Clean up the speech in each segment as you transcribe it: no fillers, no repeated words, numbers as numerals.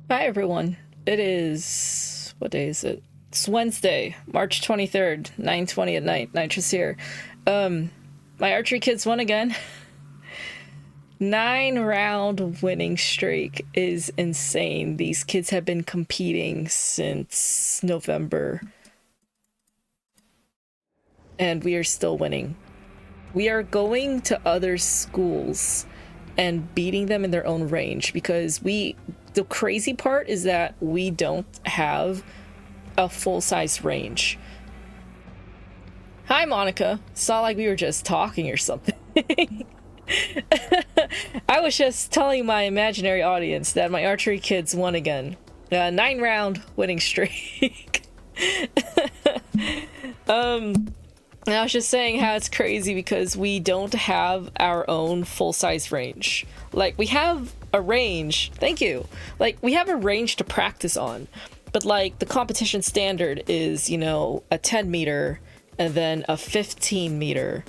Hi everyone. It is, what day is it? It's Wednesday, March 23rd, 9:20 at night. Nitra's here. My archery kids won again. 9-round winning streak is insane. These kids have been competing since November. And we are still winning. We are going to other schools and beating them in their own range because the crazy part is that we don't have a full-size range. Hi, Monica. Saw like we were just talking or something. I was just telling my imaginary audience that my archery kids won again. 9-round winning streak. And I was just saying how it's crazy because we don't have our own full-size range. Like, we have a range, thank you. Like, we have a range to practice on, but like the competition standard is, you know, a 10 meter and then a 15 meter.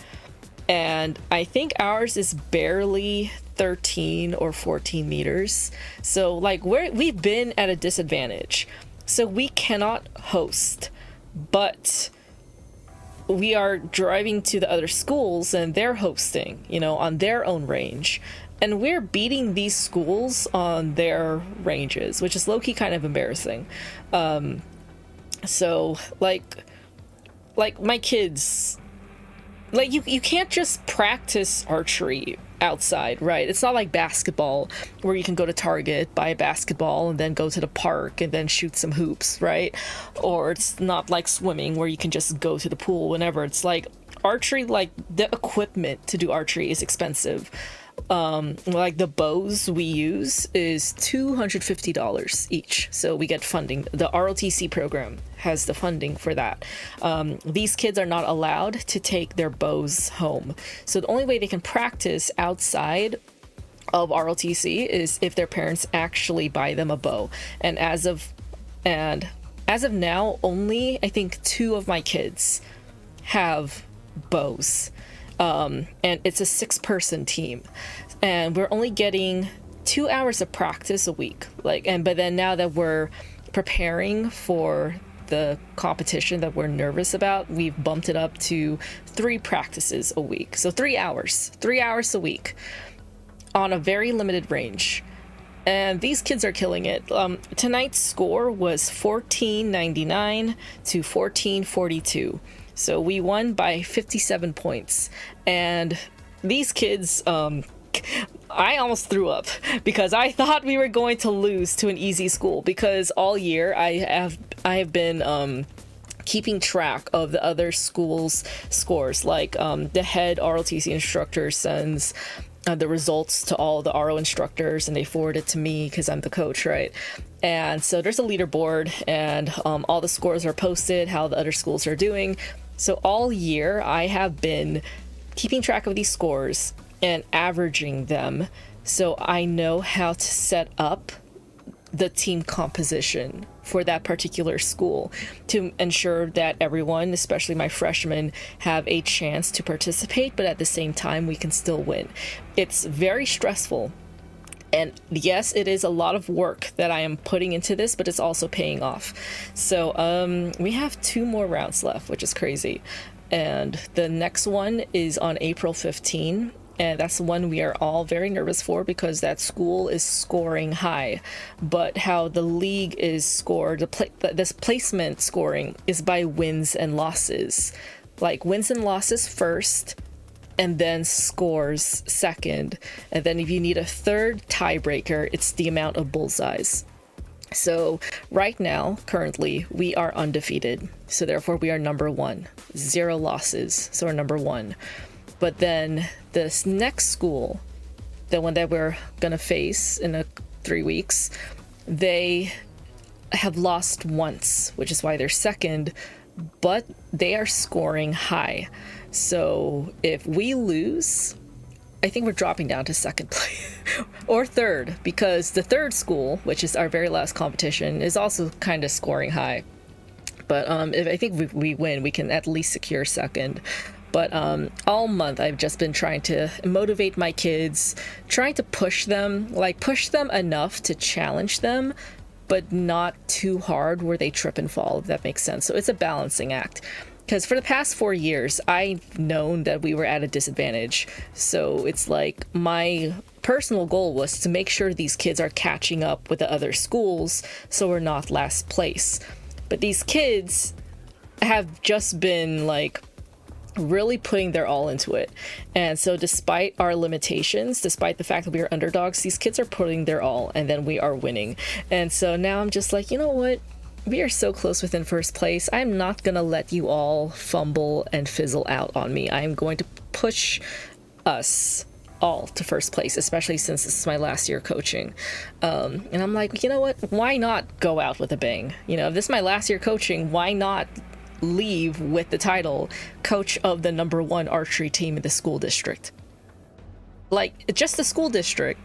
And I think ours is barely 13 or 14 meters. So like we've been at a disadvantage. So we cannot host, but we are driving to the other schools and they're hosting, you know, on their own range. And we're beating these schools on their ranges, which is low-key kind of embarrassing. So like my kids, like you can't just practice archery outside, right? It's not like basketball where you can go to Target, buy a basketball, and then go to the park and then shoot some hoops, right? Or it's not like swimming where you can just go to the pool whenever. It's like archery, like the equipment to do archery is expensive. Like the bows we use is $250 each, so we get funding. The ROTC program has the funding for that. These kids are not allowed to take their bows home, so the only way they can practice outside of ROTC is if their parents actually buy them a bow. And as of now, only I think 2 of my kids have bows. And it's a 6-person team, and we're only getting 2 hours of practice a week. But then now that we're preparing for the competition that we're nervous about, we've bumped it up to 3 practices a week. So 3 hours a week on a very limited range. And these kids are killing it. Tonight's score was 1499 to 1442. So we won by 57 points. And these kids, I almost threw up because I thought we were going to lose to an easy school, because all year I have been keeping track of the other schools' scores. Like the head ROTC instructor sends the results to all the RO instructors and they forward it to me because I'm the coach, right? And so there's a leaderboard and all the scores are posted, how the other schools are doing. So all year I have been keeping track of these scores and averaging them, so I know how to set up the team composition for that particular school to ensure that everyone, especially my freshmen, have a chance to participate, but at the same time we can still win. It's very stressful. And yes, it is a lot of work that I am putting into this, but it's also paying off. So we have 2 more rounds left, which is crazy. And the next one is on April 15. And that's the one we are all very nervous for because that school is scoring high. But how the league is scored, this placement scoring is by wins and losses. Like wins and losses first, and then scores second. And then if you need a third tiebreaker, it's the amount of bullseyes. So right now, currently, we are undefeated. So therefore we are number 1. 0 losses, so we're number 1. But then this next school, the one that we're gonna face in 3 weeks, they have lost once, which is why they're second, but they are scoring high. So if we lose, I think we're dropping down to second place or third, because the third school, which is our very last competition, is also kind of scoring high. But if I think we win, we can at least secure second. But all month I've just been trying to motivate my kids, trying to push them enough to challenge them, but not too hard where they trip and fall, if that makes sense. So it's a balancing act. Because for the past 4 years, I've known that we were at a disadvantage. So it's like my personal goal was to make sure these kids are catching up with the other schools so we're not last place. But these kids have just been like really putting their all into it. And so despite our limitations, despite the fact that we are underdogs, these kids are putting their all and then we are winning. And so now I'm just like, you know what? We are so close within first place. I'm not gonna let you all fumble and fizzle out on me. I'm going to push us all to first place, especially since this is my last year coaching. And I'm like, you know what? Why not go out with a bang? You know, if this is my last year coaching, why not leave with the title coach of the #1 archery team in the school district? Like, just the school district,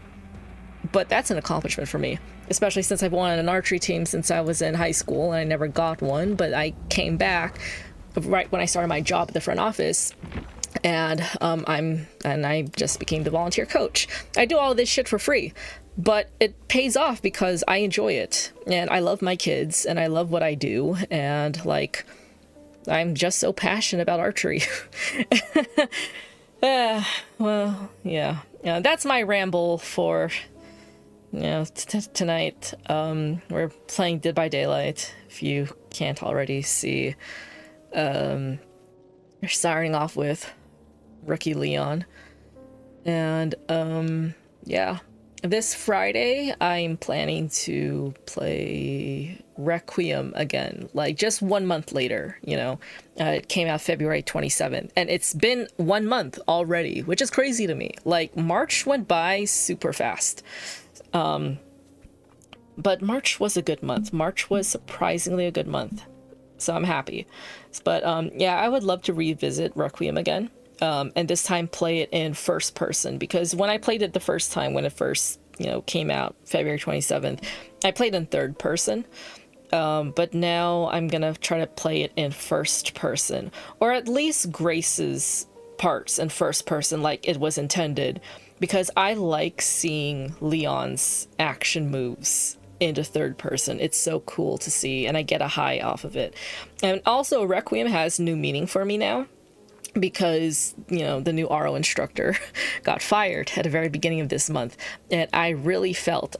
but that's an accomplishment for me, especially since I've won an archery team since I was in high school and I never got one, but I came back right when I started my job at the front office, and I just became the volunteer coach. I do all of this shit for free, but it pays off because I enjoy it and I love my kids and I love what I do, and like, I'm just so passionate about archery. Well, yeah, that's my ramble for, you know, tonight. We're playing Dead by Daylight, if you can't already see. We're starting off with rookie Leon. And, yeah. This Friday, I'm planning to play Requiem again, like just 1 month later, you know. It came out February 27th, and it's been 1 month already, which is crazy to me. Like, March went by super fast. But March was a good month. March was surprisingly a good month, so I'm happy. But yeah, I would love to revisit Requiem again. And this time play it in first person, because when I played it the first time, when it first, you know, came out February 27th, I played in third person. But now I'm gonna try to play it in first person, or at least Grace's parts in first person like it was intended, because I like seeing Leon's action moves into third person. It's so cool to see, and I get a high off of it. And also Requiem has new meaning for me now, because, you know, the new RO instructor got fired at the very beginning of this month, and I really felt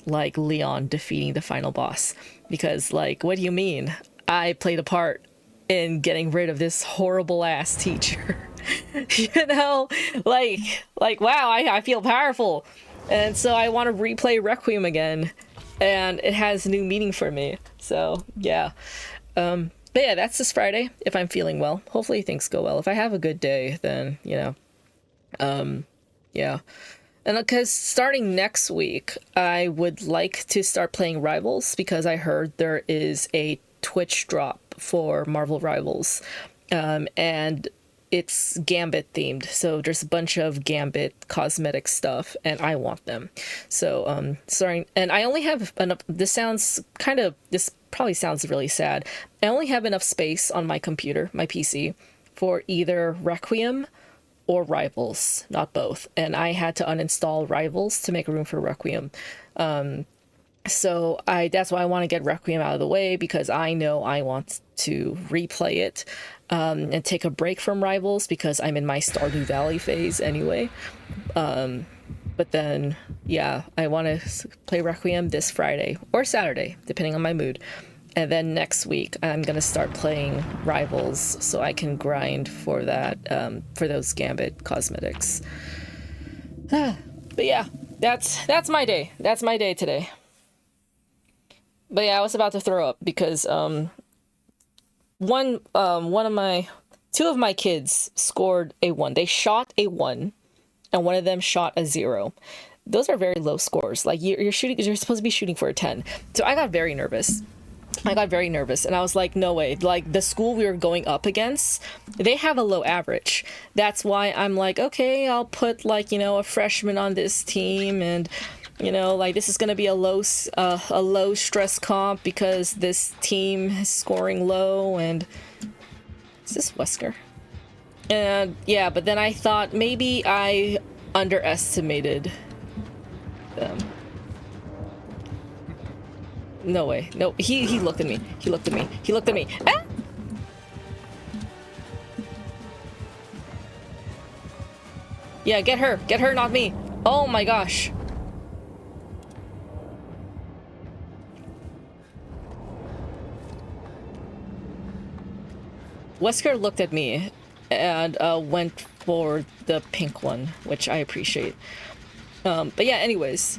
like Leon defeating the final boss, because, like, what do you mean? I played a part in getting rid of this horrible ass teacher. You know, like wow, I feel powerful, and so I want to replay Requiem again, and it has new meaning for me. So yeah. But yeah, that's this Friday, if I'm feeling well. Hopefully things go well. If I have a good day, then, you know, yeah. And because starting next week, I would like to start playing Rivals, because I heard there is a Twitch drop for Marvel Rivals, and it's Gambit themed. So there's a bunch of Gambit cosmetic stuff, and I want them. So, starting, and I only have enough, this probably sounds really sad. I only have enough space on my computer, my PC, for either Requiem or Rivals, not both. And I had to uninstall Rivals to make room for Requiem. So that's why I want to get Requiem out of the way, because I know I want to replay it, and take a break from Rivals, because I'm in my Stardew Valley phase anyway. But then, yeah, I want to play Requiem this Friday or Saturday, depending on my mood. And then next week, I'm going to start playing Rivals so I can grind for that, for those Gambit cosmetics. But yeah, that's my day. That's my day today. But yeah, I was about to throw up because two of my kids scored a 1. They shot a 1. And one of them shot a 0. Those are very low scores. Like, you're supposed to be shooting for a 10. So I got very nervous. And I was like, no way. Like, the school we were going up against, they have a low average. That's why I'm like, okay, I'll put, like, you know, a freshman on this team, and, you know, like, this is gonna be a low stress comp because this team is scoring low. And is this Wesker? And yeah, but then I thought maybe I underestimated them. No way. No, he looked at me. He looked at me. He looked at me. Ah! Yeah, get her. Get her, not me. Oh my gosh. Wesker looked at me and went for the pink one, which I appreciate. But yeah, anyways.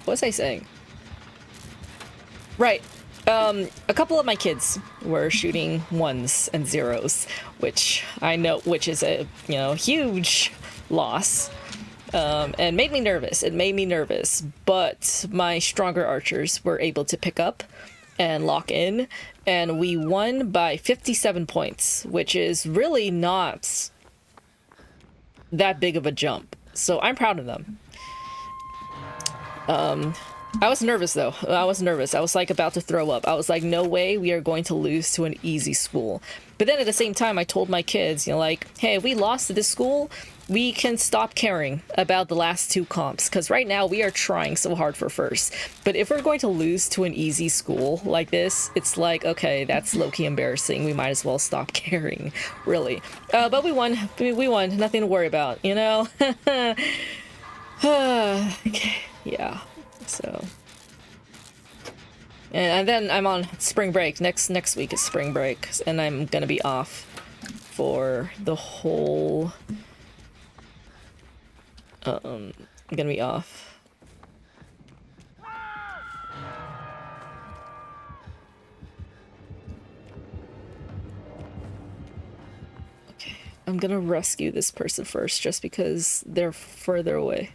What was I saying? Right. A couple of my kids were shooting ones and zeros, which I know, which is a, you know, huge loss. And made me nervous. It made me nervous, but my stronger archers were able to pick up and lock in, and we won by 57 points, which is really not that big of a jump. So I'm proud of them. I was nervous though. I was nervous. I was like about to throw up. I was like, no way we are going to lose to an easy school. But then at the same time, I told my kids, you know, like, hey, if we lost to this school, we can stop caring about the last two comps, because right now we are trying so hard for first. But if we're going to lose to an easy school like this, it's like, okay, that's low-key embarrassing. We might as well stop caring, really. But we won. We won. Nothing to worry about, you know? Okay. Yeah. So. And then I'm on spring break. Next week is spring break, and I'm gonna be off for the whole... I'm gonna be off. Okay, I'm gonna rescue this person first, just because they're further away.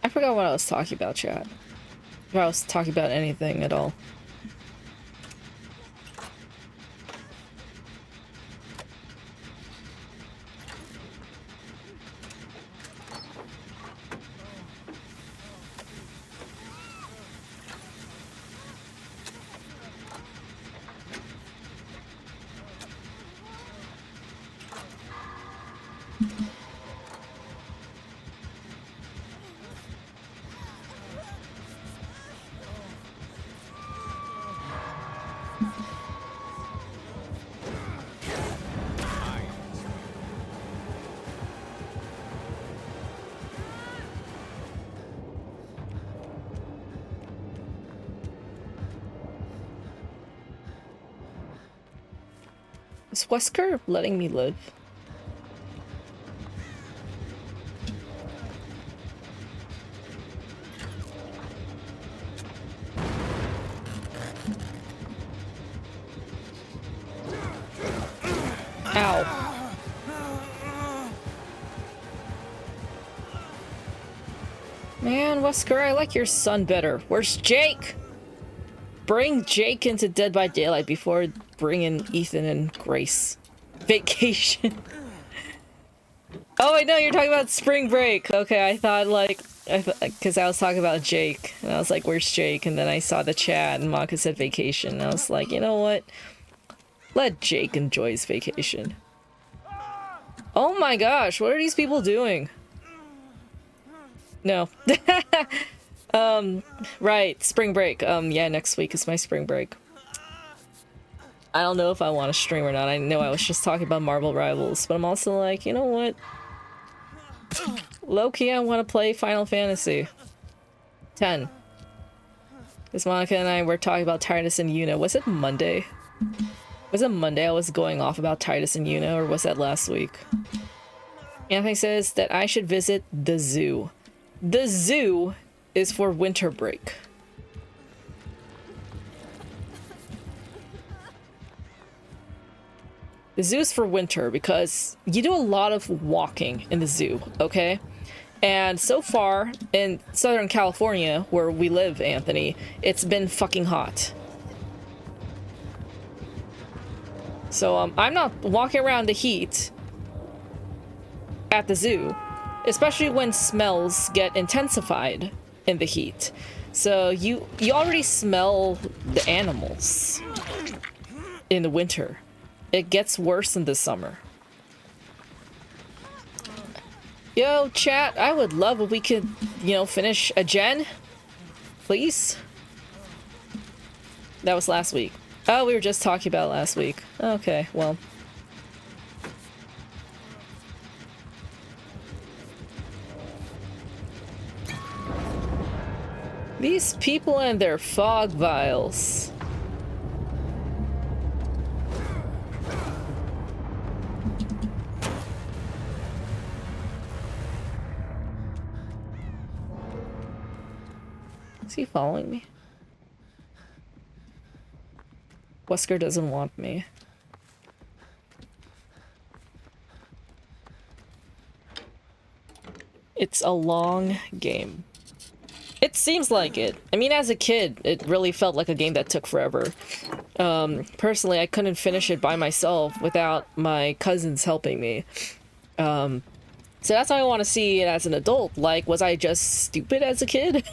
I forgot what I was talking about, chat. If I was talking about anything at all. Is Wesker letting me live? Ow. Man, Wesker, I like your son better. Where's Jake? Bring Jake into Dead by Daylight before bringing Ethan and Grace. Vacation. Oh, I know you're talking about spring break. Okay, I thought like, because I was talking about Jake, and I was like, where's Jake? And then I saw the chat, and Maka said vacation, and I was like, you know what? Let Jake enjoy his vacation. Oh my gosh, what are these people doing? No. Right, spring break. Yeah, next week is my spring break. I don't know if I want to stream or not. I know I was just talking about Marvel Rivals, but I'm also like, you know what? Low-key, I want to play Final Fantasy 10. Because Monica and I were talking about Titus and Yuna. Was it Monday? Was it Monday I was going off about Titus and Yuna, or was that last week? Anthony says that I should visit the zoo. The zoo is for winter break. The zoo is for winter because you do a lot of walking in the zoo, okay? And so far in Southern California, where we live, Anthony, it's been fucking hot. So I'm not walking around the heat at the zoo, especially when smells get intensified in the heat. So you already smell the animals in the winter. It gets worse in the summer. Yo, chat, I would love if we could, you know, finish a gen. Please? That was last week. Oh, we were just talking about last week. Okay, well. These people and their fog vials. Is he following me? Wesker doesn't want me. It's a long game. It seems like it. I mean, as a kid, it really felt like a game that took forever. Personally, I couldn't finish it by myself without my cousins helping me. So that's how I want to see it as an adult. Like, was I just stupid as a kid?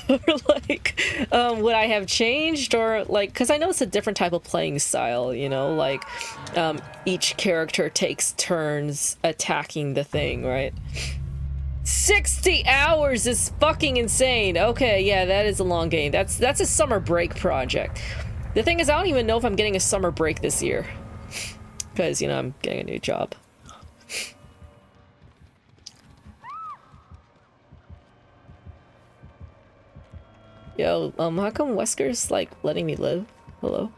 Or like, would I have changed? Or like, because I know it's a different type of playing style, you know? Like, each character takes turns attacking the thing, right? 60 hours is fucking insane. Okay, yeah, that is a long game. That's a summer break project. The thing is, I don't even know if I'm getting a summer break this year. Because, you know, I'm getting a new job. Yo, how come Wesker's, like, letting me live? Hello?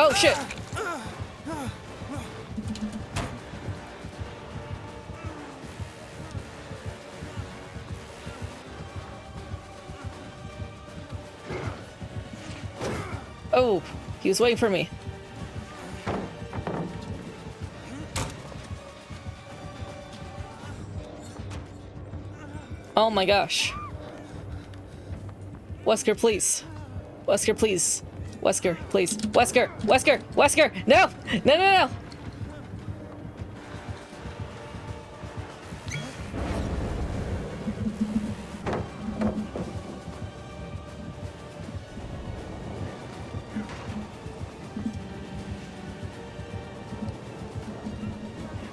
Oh, shit! Oh, he was waiting for me. Oh my gosh. Wesker, please. Wesker, please. Wesker, please. Wesker! Wesker! Wesker! No! No, no, no!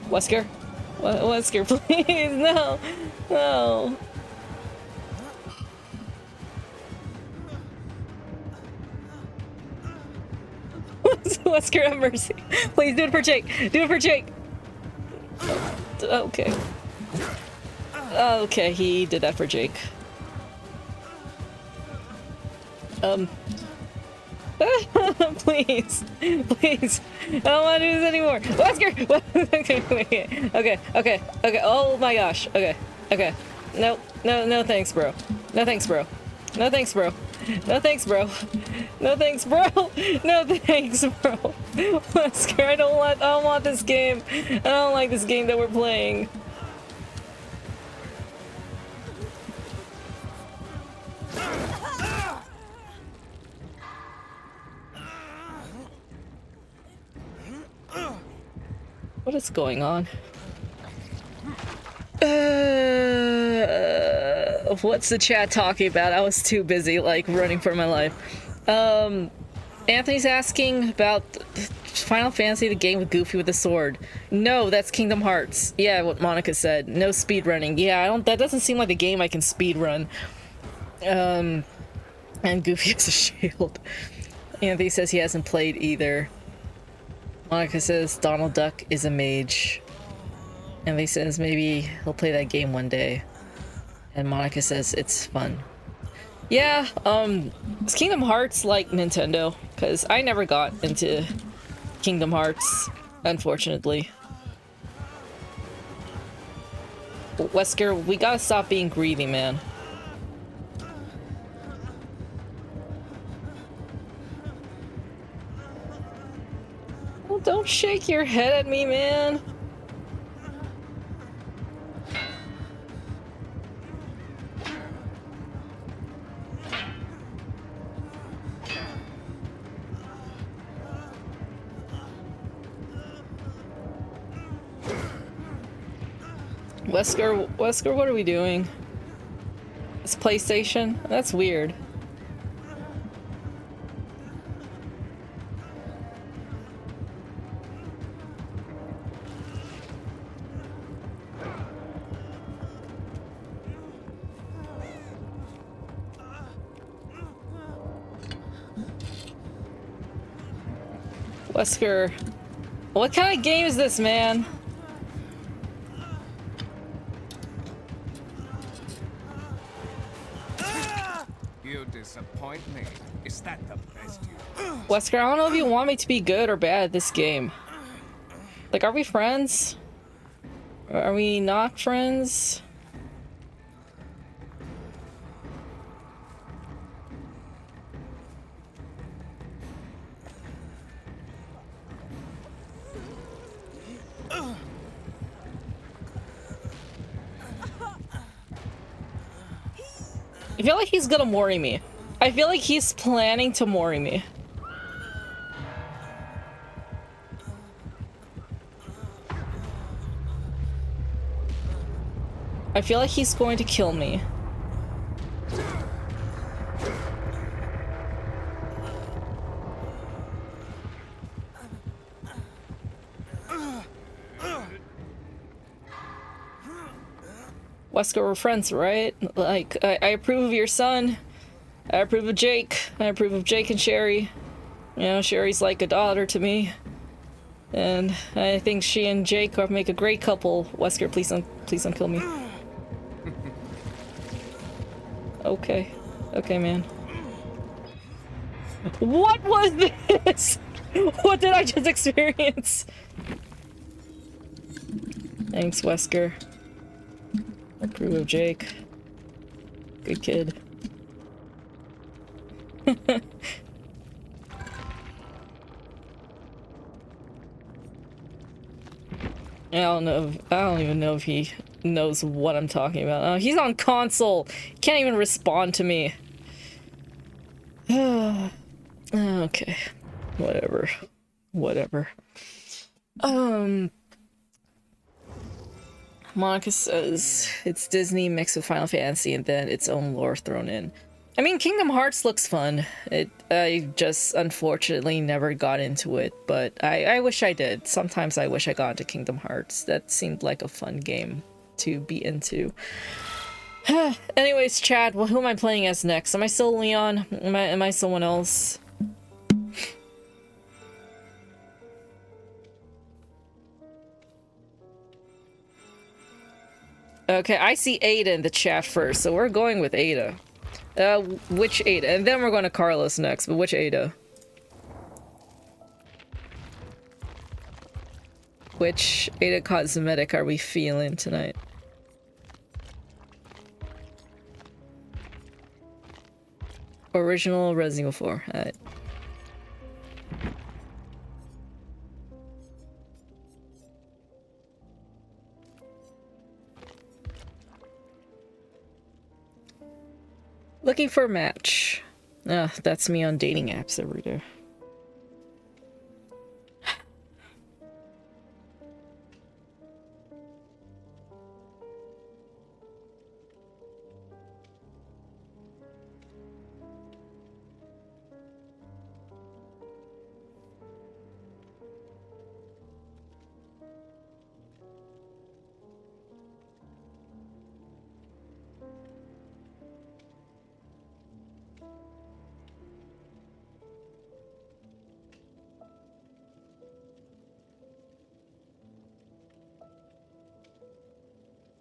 Wesker? Wesker, please! No! No! Wesker, have mercy. Please do it for Jake. Do it for Jake. Okay. Okay, he did that for Jake. Please. Please. I don't want to do this anymore. Wesker! Okay. Okay. Oh my gosh. Okay. Okay. No. No, no thanks, bro. No thanks, bro. No thanks, bro. No thanks, bro. No thanks, bro. No thanks, bro. Wesker, I don't want this game. I don't like this game that we're playing. What is going on? What's the chat talking about? I was too busy, like, running for my life. Anthony's asking about Final Fantasy, the game with Goofy with the sword. No, that's Kingdom Hearts. Yeah, what Monica said. No speed running. Yeah, that doesn't seem like the game I can speed run. And Goofy has a shield. Anthony says he hasn't played either. Monica says Donald Duck is a mage. Anthony says maybe he'll play that game one day. And Monica says it's fun. Yeah, is Kingdom Hearts like Nintendo? Because I never got into Kingdom Hearts, unfortunately. Wesker, we gotta stop being greedy, man. Oh, don't shake your head at me, man. Wesker, what are we doing? It's PlayStation? That's weird. Wesker, what kind of game is this, man? You disappoint me. Is that the best you... Wesker, I don't know if you want me to be good or bad at this game. Like, are we friends? Or are we not friends? I feel like he's gonna mori me. I feel like he's planning to mori me. I feel like he's going to kill me. Wesker, we're friends, right? Like, I approve of your son. I approve of Jake. I approve of Jake and Sherry. You know, Sherry's like a daughter to me. And I think she and Jake make a great couple. Wesker, please don't kill me. Okay. Okay, man. What was this? What did I just experience? Thanks, Wesker. Approve of Jake. Good kid. I don't even know if he knows what I'm talking about. Oh, he's on console. Can't even respond to me. Okay. Whatever. Whatever. Monica says it's Disney mixed with Final Fantasy and then its own lore thrown in. I mean, Kingdom Hearts looks fun. I just unfortunately never got into it, but I wish I did. Sometimes I wish I got into Kingdom Hearts. That seemed like a fun game to be into. Anyways, Chad, well, who am I playing as next? Am I still Leon? Am I someone else? Okay, I see Ada in the chat first, so we're going with Ada. Which Ada? And then we're going to Carlos next, but which Ada? Which Ada cosmetic are we feeling tonight? Original Resident Evil 4. Alright. Looking for a match. That's me on dating apps every day.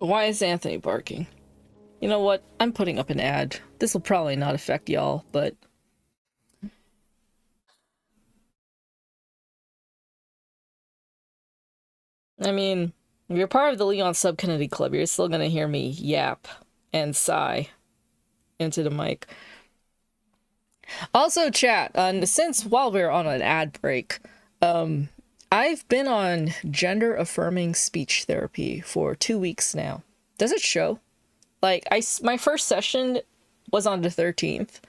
Why is Anthony barking? You know what? I'm putting up an ad. This will probably not affect y'all, but... I mean, if you're part of the Leon Sub-Kennedy Club, you're still gonna hear me yap and sigh into the mic. Also, chat, since while we're on an ad break, I've been on gender-affirming speech therapy for 2 weeks now. Does it show? Like, my first session was on the 13th,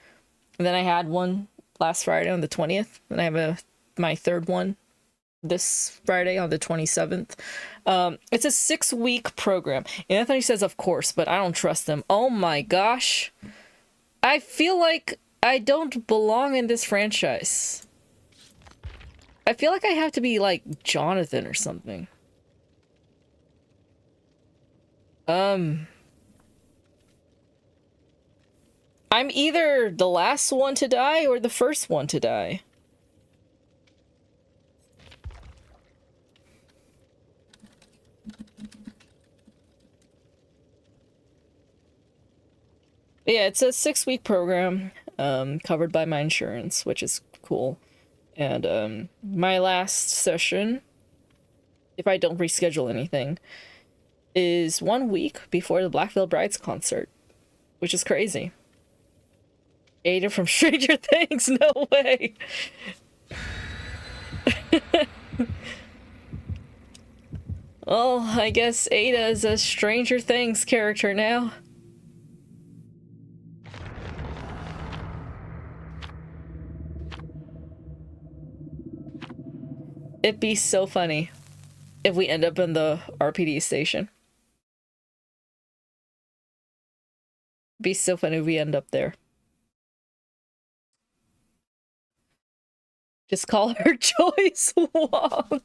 and then I had one last Friday on the 20th, and I have my third one this Friday on the 27th. It's a 6-week program. Anthony says, of course, but I don't trust him. Oh my gosh. I feel like I don't belong in this franchise. I feel like I have to be like Jonathan or something. I'm either the last one to die or the first one to die. Yeah, it's a 6-week program, covered by my insurance, which is cool. And, my last session, if I don't reschedule anything, is 1 week before the Black Veil Brides concert, which is crazy. Ada from Stranger Things, no way! Well, I guess Ada is a Stranger Things character now. It'd be so funny if we end up in the RPD station. It'd be so funny if we end up there. Just call her Joyce Wong.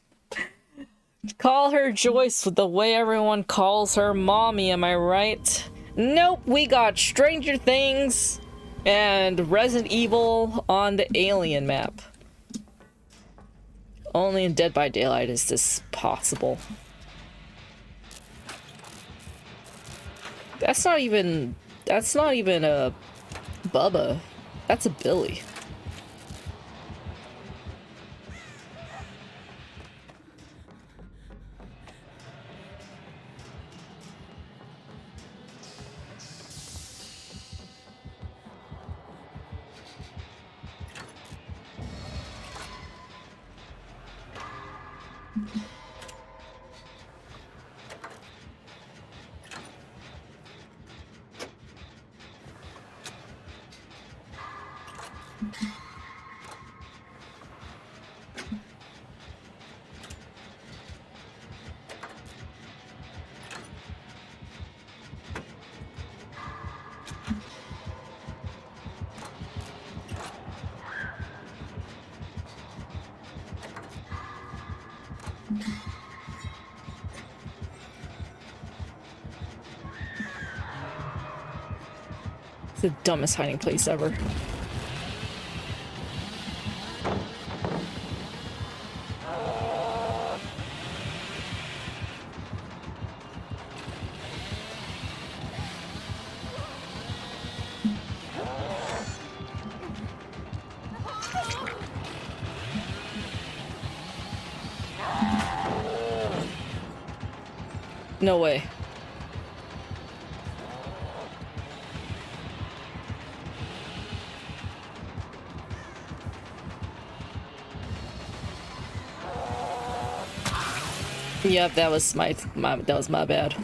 Call her Joyce with the way everyone calls her mommy, am I right? Nope, we got Stranger Things and Resident Evil on the Alien map. Only in Dead by Daylight is this possible. That's not even a Bubba. That's a Billy. The dumbest hiding place ever. No way. Yep, that was my bad.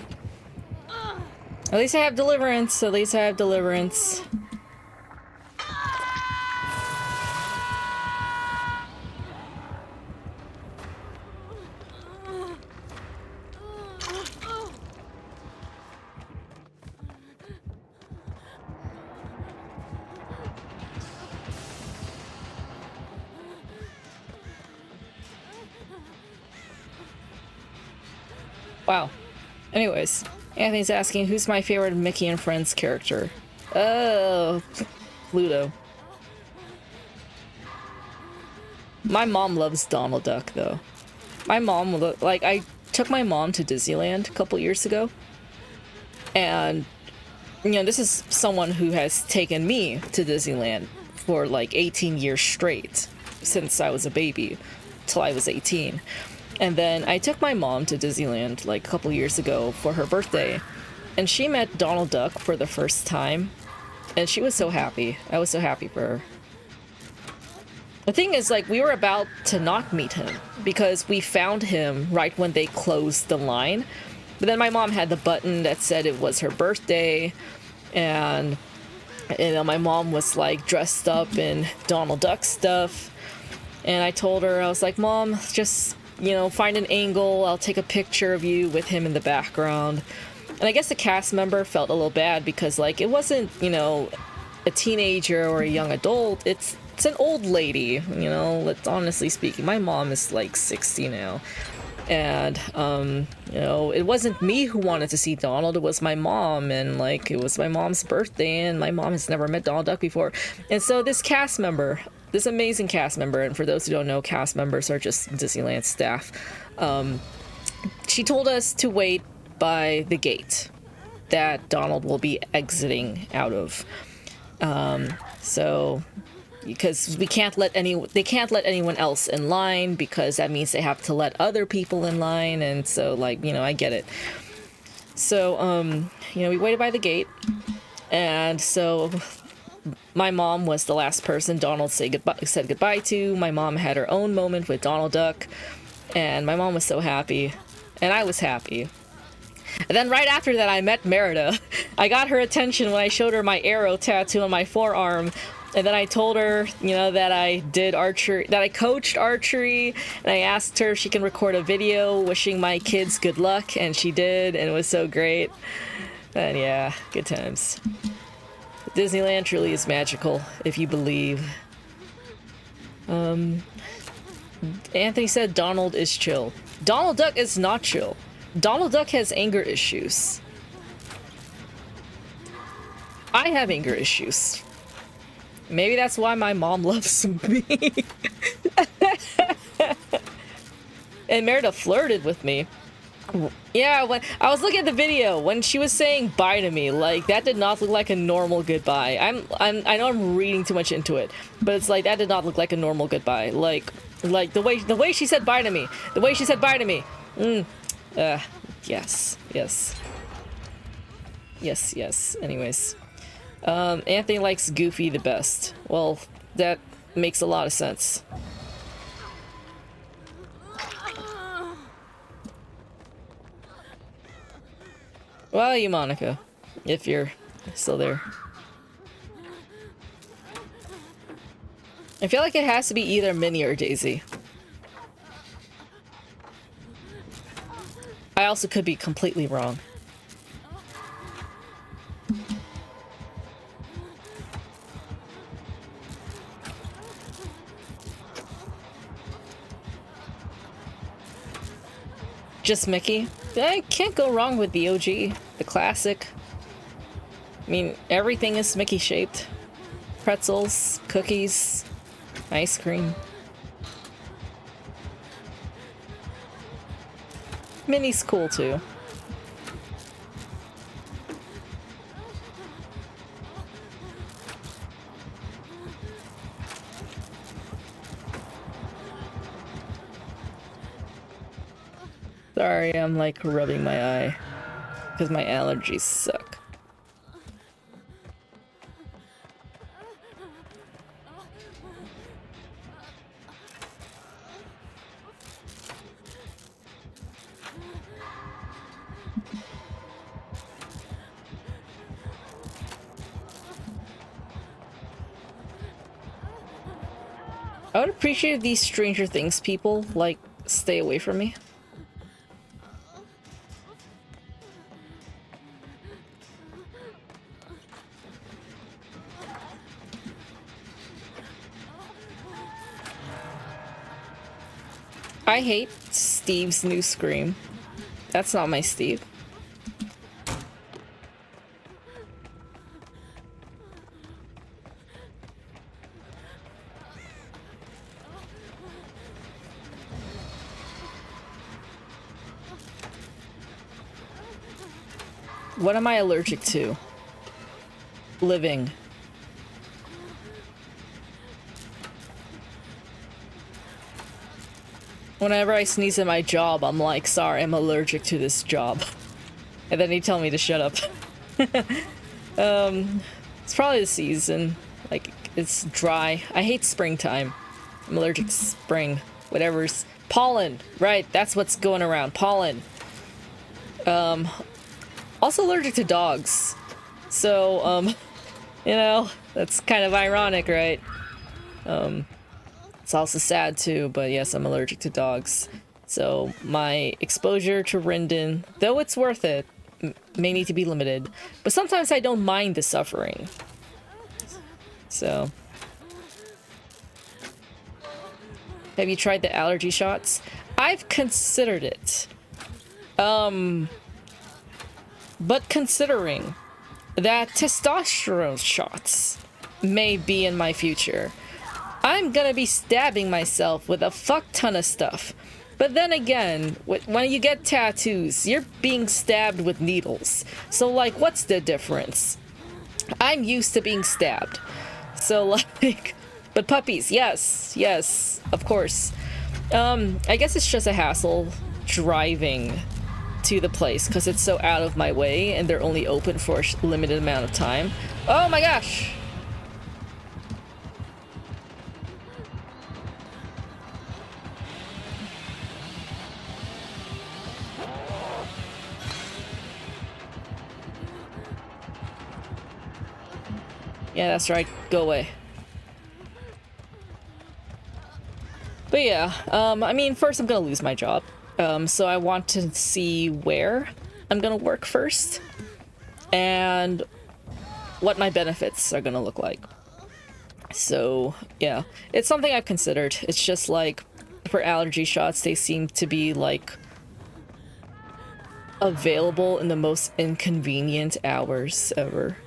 At least I have deliverance. At least I have deliverance. Wow. Anyways, Anthony's asking who's my favorite Mickey and Friends character. Oh, Pluto. My mom loves Donald Duck, though. My mom, like, I took my mom to Disneyland a couple years ago, And this is someone who has taken me to Disneyland for like 18 years straight since I was a baby till I was 18. And then I took my mom to Disneyland like a couple years ago for her birthday, and she met Donald Duck for the first time, and she was so happy. I was so happy for her. The thing is, like, we were about to not meet him because we found him right when they closed the line. But then my mom had the button that said it was her birthday, and my mom was like dressed up in Donald Duck stuff. And I told her, I was like, Mom, just, find an angle. I'll take a picture of you with him in the background. And I guess the cast member felt a little bad because, like, it wasn't, a teenager or a young adult. It's an old lady, let's honestly speaking. My mom is like 60 now. And, it wasn't me who wanted to see Donald, it was my mom, and, like, it was my mom's birthday, and my mom has never met Donald Duck before. And so this cast member, this amazing cast member, and for those who don't know, cast members are just Disneyland staff, she told us to wait by the gate that Donald will be exiting out of. So... because they can't let anyone else in line, because that means they have to let other people in line, and so, like, I get it. So, we waited by the gate, and so my mom was the last person Donald said goodbye to. My mom had her own moment with Donald Duck, and my mom was so happy, and I was happy. And then right after that, I met Merida. I got her attention when I showed her my arrow tattoo on my forearm. And then I told her, that I did archery, that I coached archery, and I asked her if she can record a video wishing my kids good luck, and she did, and it was so great. And yeah, good times. Disneyland truly is magical, if you believe. Anthony said Donald is chill. Donald Duck is not chill. Donald Duck has anger issues. I have anger issues. Maybe that's why my mom loves me. And Merida flirted with me. Yeah, when I was looking at the video, when she was saying bye to me, like, that did not look like a normal goodbye. I know I'm reading too much into it, but it's like, that did not look like a normal goodbye. Like the way she said bye to me. The way she said bye to me. Yes. Anyways. Anthony likes Goofy the best. Well, that makes a lot of sense. Well, you, Monica, if you're still there. I feel like it has to be either Minnie or Daisy. I also could be completely wrong. Just Mickey? I can't go wrong with the OG, the classic. I mean, everything is Mickey shaped. Pretzels, cookies, ice cream. Minnie's cool too. Sorry, I'm like rubbing my eye because my allergies suck. I would appreciate if these Stranger Things people, like, stay away from me. I hate Steve's new scream. That's not my Steve. What am I allergic to? Living. Whenever I sneeze at my job, I'm like, sorry, I'm allergic to this job. And then they tell me to shut up. It's probably the season. Like, it's dry. I hate springtime. I'm allergic to spring. Whatever's... Pollen! Right, that's what's going around. Pollen. Also allergic to dogs. So, you know, that's kind of ironic, right? It's also sad too, but yes, I'm allergic to dogs. So my exposure to Rinden, though it's worth it, may need to be limited. But sometimes I don't mind the suffering. So... Have you tried the allergy shots? I've considered it. But considering that testosterone shots may be in my future, I'm gonna be stabbing myself with a fuck ton of stuff. But then again, when you get tattoos, you're being stabbed with needles. So, like, what's the difference? I'm used to being stabbed. So, like... But puppies, yes, yes, of course. I guess it's just a hassle driving to the place because it's so out of my way and they're only open for a limited amount of time. Oh my gosh! Yeah, that's right. Go away. But yeah, I mean, first I'm gonna lose my job. So I want to see where I'm gonna work first. And what my benefits are gonna look like. So, yeah. It's something I've considered. It's just like, for allergy shots, they seem to be, like, available in the most inconvenient hours ever.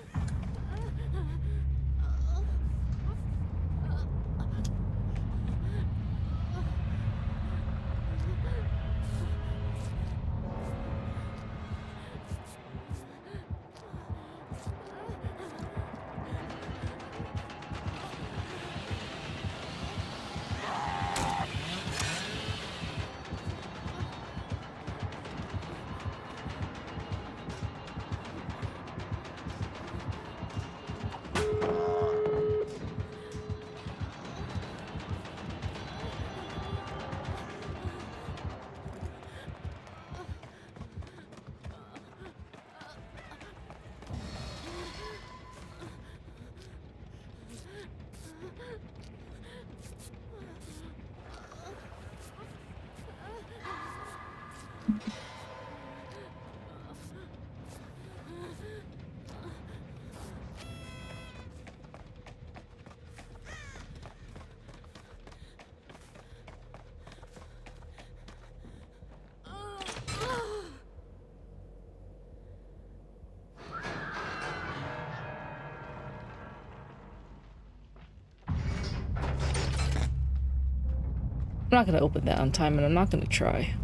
I'm not gonna open that on time, and I'm not gonna try.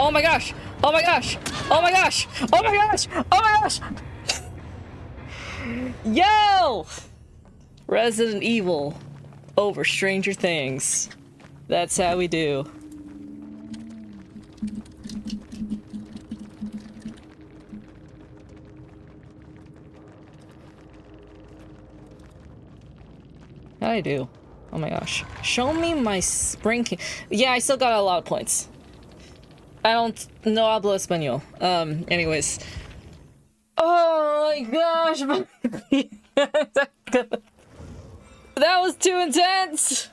Oh my gosh! Oh my gosh! Oh my gosh! Oh my gosh! Oh my gosh! Yo! Resident Evil over Stranger Things. That's how we do. How'd I do? Oh my gosh. Show me my spring king. Yeah, I still got a lot of points. I don't know hablo español. Anyways. Oh my gosh. That was too intense.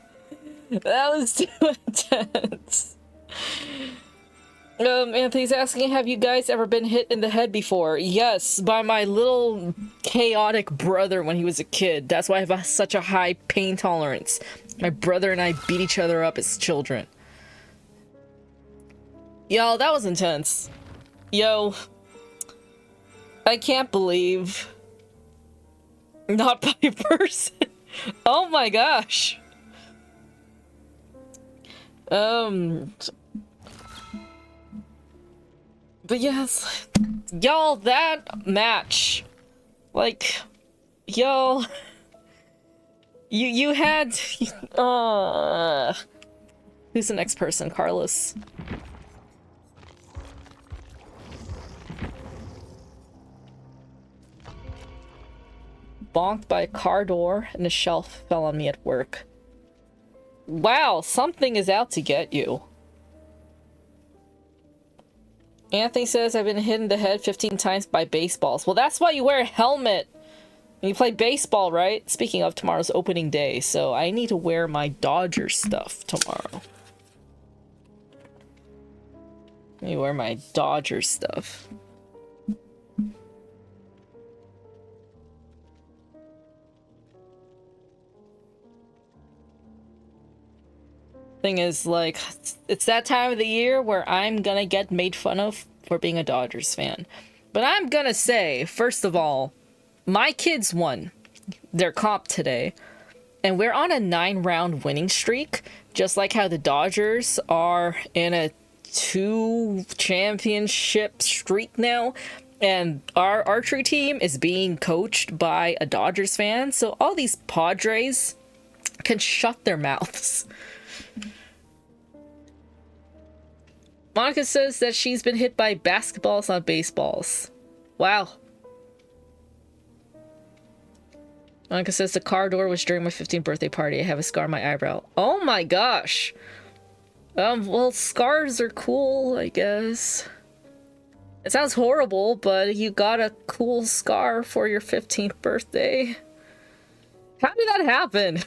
That was too intense. Anthony's asking, have you guys ever been hit in the head before? Yes, by my little chaotic brother when he was a kid. That's why I have such a high pain tolerance. My brother and I beat each other up as children. Yo, that was intense. Yo. I can't believe. Not by a person. Oh my gosh. But yes, y'all, that match, like, y'all, you had, who's the next person? Carlos. Bonked by a car door and a shelf fell on me at work. Wow, something is out to get you. Anthony says, I've been hit in the head 15 times by baseballs. Well, that's why you wear a helmet when you play baseball, right? Speaking of, tomorrow's opening day, so I need to wear my Dodger stuff tomorrow. Let me wear my Dodger stuff. Thing is, like, it's that time of the year where I'm gonna get made fun of for being a Dodgers fan. But I'm gonna say, first of all, my kids won their comp today, and we're on a 9-round winning streak, just like how the Dodgers are in a 2-championship streak now, and our archery team is being coached by a Dodgers fan, so all these Padres can shut their mouths. Monica says that she's been hit by basketballs, not baseballs. Wow. Monica says the car door was during my 15th birthday party. I have a scar on my eyebrow. Oh my gosh. Well, scars are cool, I guess. It sounds horrible, but you got a cool scar for your 15th birthday. How did that happen?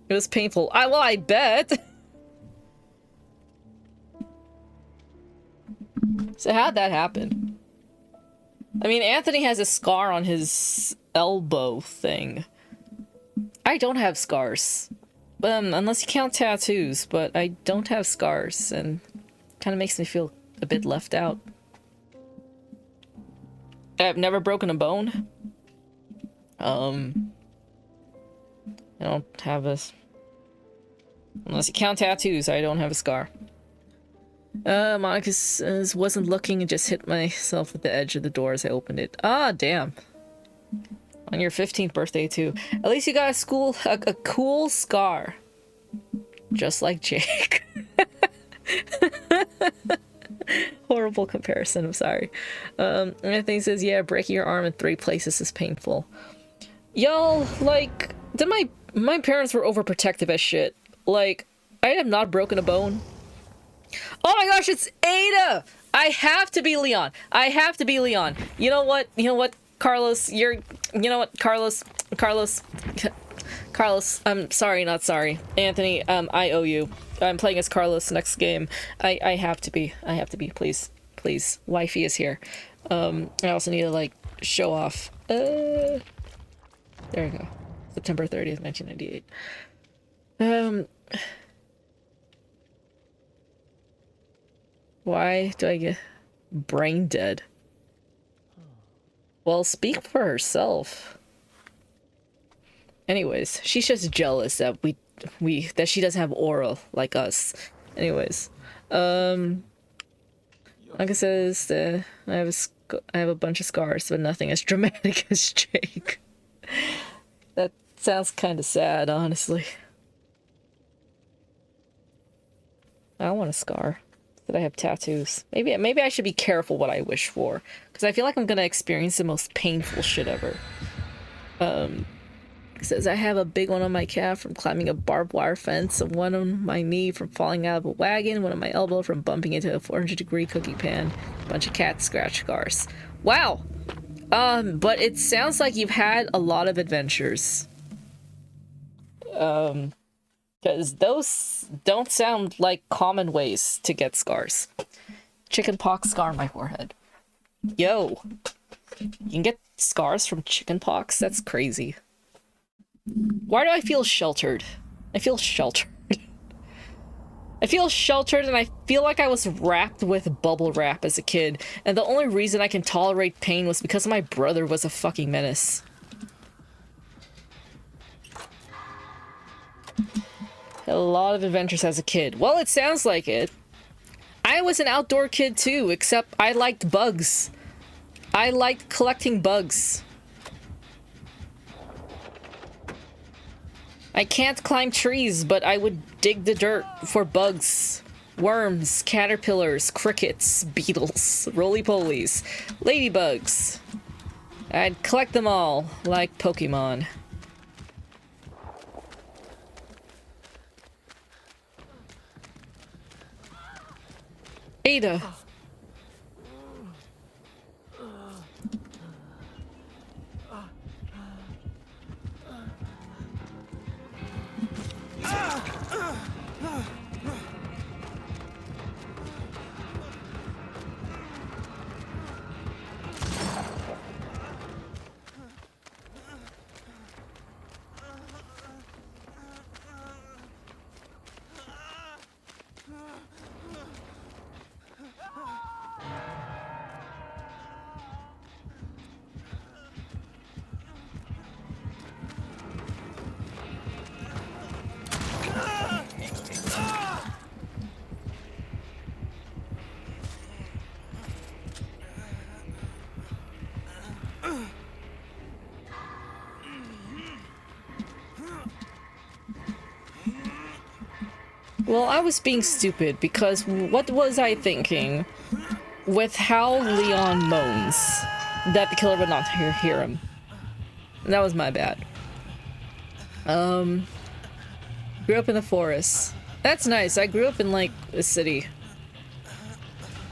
It was painful. Well, I bet. So how'd that happen? I mean, Anthony has a scar on his elbow thing. I don't have scars. Unless you count tattoos, but I don't have scars, and kind of makes me feel a bit left out. I've never broken a bone. I don't have a... Unless you count tattoos, I don't have a scar. Monica says, wasn't looking and just hit myself with the edge of the door as I opened it. Ah, damn. On your 15th birthday, too. At least you got a cool scar. Just like Jake. Horrible comparison, I'm sorry. Anthony says, yeah, breaking your arm in 3 places is painful. Y'all, like, my parents were overprotective as shit. Like, I have not broken a bone. Oh my gosh, it's Ada! I have to be Leon. I have to be Leon. You know what? You know what, Carlos? You know what, Carlos? Carlos, I'm sorry, not sorry. Anthony, I owe you. I'm playing as Carlos next game. I have to be. I have to be. Please. Please. Wifey is here. I also need to, like, show off. There we go. September 30th, 1998. Why do I get brain dead? Well, speak for herself. Anyways, she's just jealous that that she doesn't have aura like us. Anyways, like I says, I have a bunch of scars, but nothing as dramatic as Jake. That sounds kind of sad, honestly. I want a scar. That I have tattoos. Maybe I should be careful what I wish for, because I feel like I'm gonna experience the most painful shit ever. It says, I have a big one on my calf from climbing a barbed wire fence, one on my knee from falling out of a wagon, one on my elbow from bumping into a 400-degree cookie pan, a bunch of cat scratch scars. Wow! But it sounds like you've had a lot of adventures. Because those don't sound like common ways to get scars. Chickenpox scar on my forehead. Yo! You can get scars from chickenpox? That's crazy. Why do I feel sheltered? I feel sheltered. I feel sheltered and I feel like I was wrapped with bubble wrap as a kid, and the only reason I can tolerate pain was because my brother was a fucking menace. Had a lot of adventures as a kid. Well, it sounds like it. I was an outdoor kid too, except I liked bugs. I liked collecting bugs. I can't climb trees, but I would dig the dirt for bugs, worms, caterpillars, crickets, beetles, roly-polies, ladybugs. I'd collect them all, like Pokemon. Ada. Well, I was being stupid because what was I thinking with how Leon moans that the killer would not hear him? That was my bad. Grew up in the forest. That's nice. I grew up in, like, a city.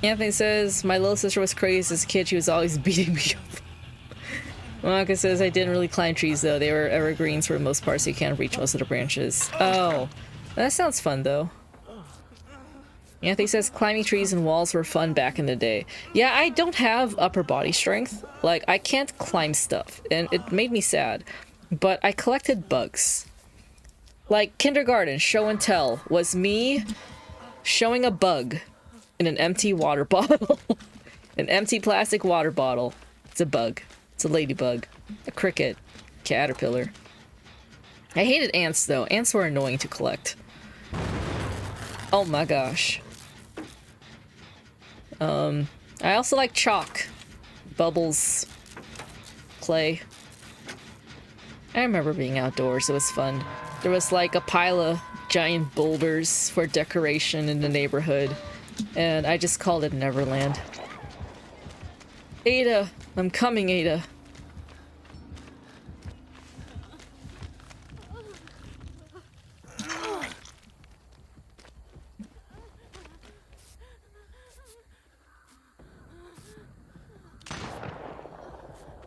Anthony says, my little sister was crazy as a kid. She was always beating me up. Monica says, I didn't really climb trees, though. They were evergreens for the most part, so you can't reach most of the branches. Oh. That sounds fun, though. Anthony says, climbing trees and walls were fun back in the day. Yeah, I don't have upper body strength. Like, I can't climb stuff, and it made me sad. But I collected bugs. Like, kindergarten, show and tell, was me showing a bug in an empty water bottle. An empty plastic water bottle. It's a bug. It's a ladybug. A cricket. Caterpillar. I hated ants, though. Ants were annoying to collect. Oh my gosh. I also like chalk. Bubbles. Clay. I remember being outdoors. It was fun. There was like a pile of giant boulders for decoration in the neighborhood. And I just called it Neverland. Ada! I'm coming, Ada.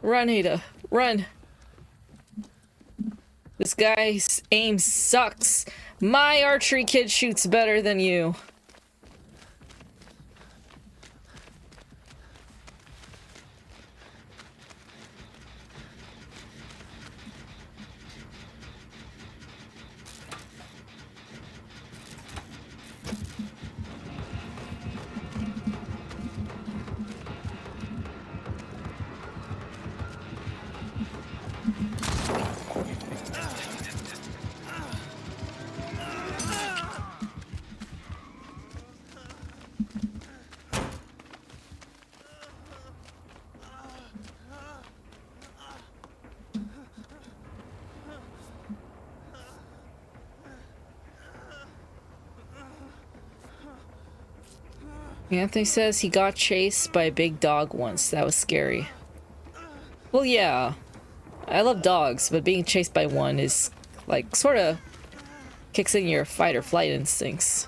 Run, Ada. Run. This guy's aim sucks. My archery kid shoots better than you. Anthony says he got chased by a big dog once. That was scary. Well, yeah. I love dogs, but being chased by one is like sort of kicks in your fight or flight instincts.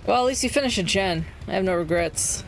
Well, at least you finished a gen. I have no regrets.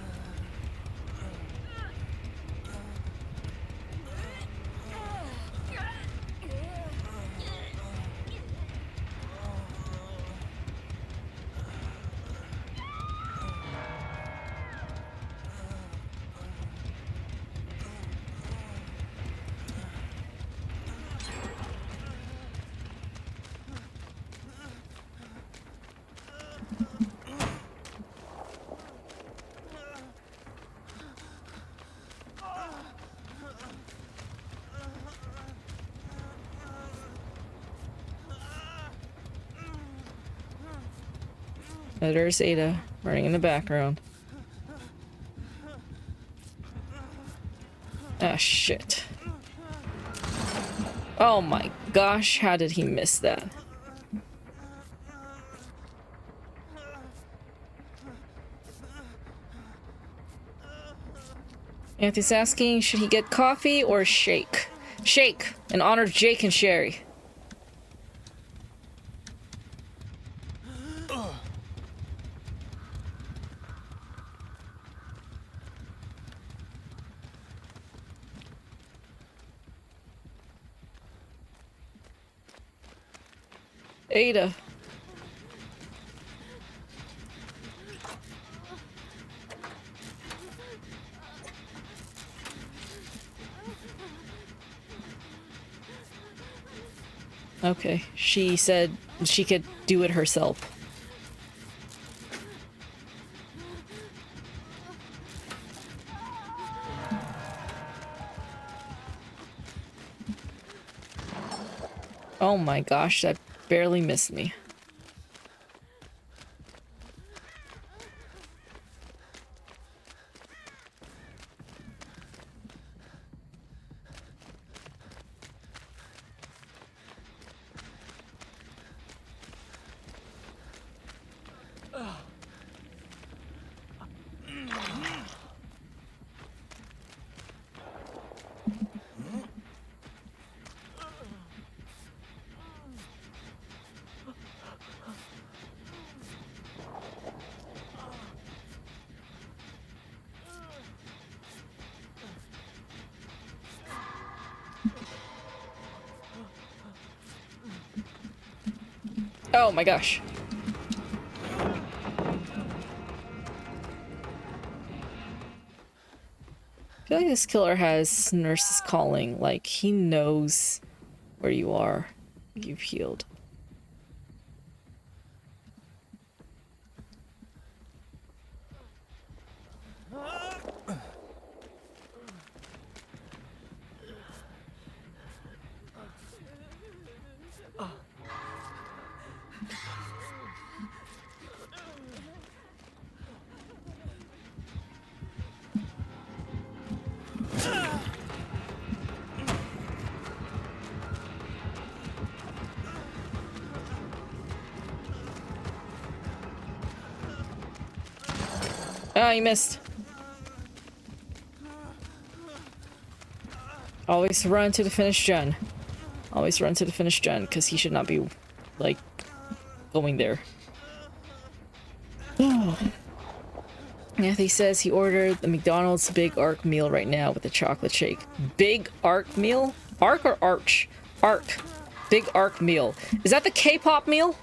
Oh, there's Ada running in the background. Ah, shit. Oh my gosh, how did he miss that? Anthony's asking, should he get coffee or shake? Shake, in honor of Jake and Sherry. Ada. Okay, she said she could do it herself. Oh my gosh, that barely missed me. Oh my gosh. I feel like this killer has nurses calling, like he knows where you are. You've healed. Oh, you missed. Always run to the finish gen. Always run to the finish gen, because he should not be, like, going there. Anthony says he ordered the McDonald's Big Arc meal right now with a chocolate shake. Big Arc meal? Arc or Arch? Arc. Big Arc meal. Is that the K-pop meal?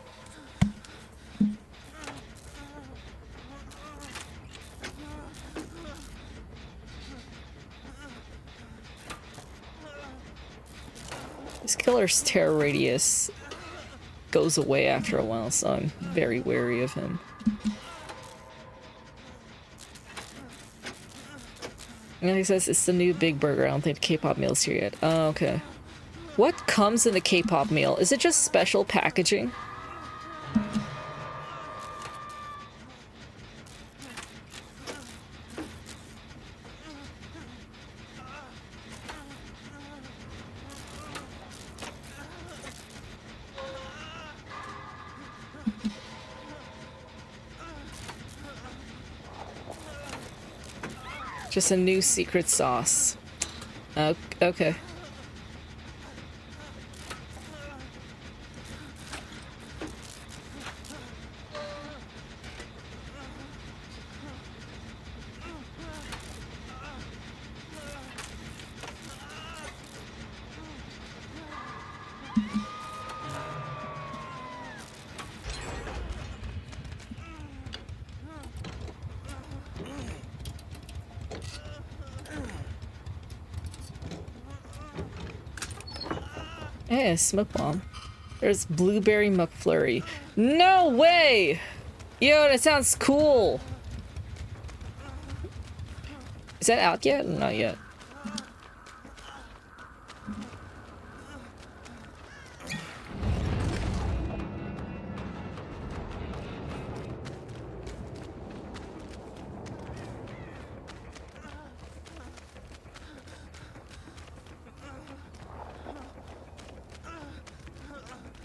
This killer's terror radius goes away after a while, so I'm very wary of him. And he says it's the new Big Burger. I don't think K-pop meal's here yet. Oh, okay. What comes in the K-pop meal? Is it just special packaging? Just a new secret sauce. Okay. Hey, a smoke bomb. There's blueberry McFlurry. No way! Yo, that sounds cool. Is that out yet? Not yet.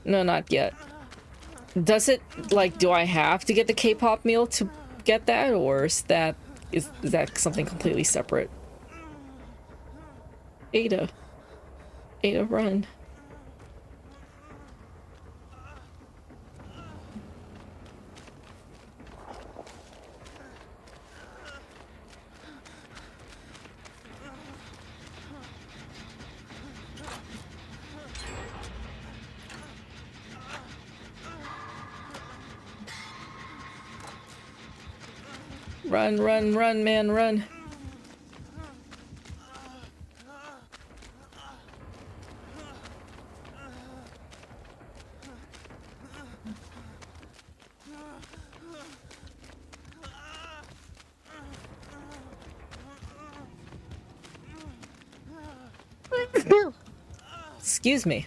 No, not yet. Does it, like, do I have to get the K-pop meal to get that, or is that something completely separate? Ada, run. Run, man, run. Excuse me.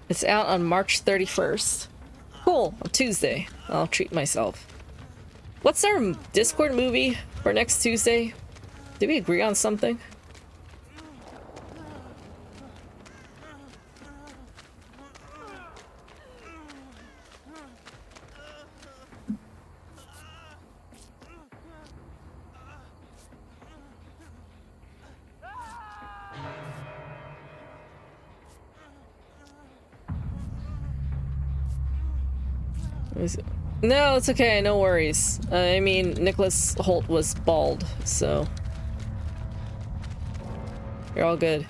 It's out on March 31st. Cool, on Tuesday. I'll treat myself. What's our Discord movie for next Tuesday? Did we agree on something? No, it's okay, no worries. I mean, Nicholas Holt was bald, so you're all good.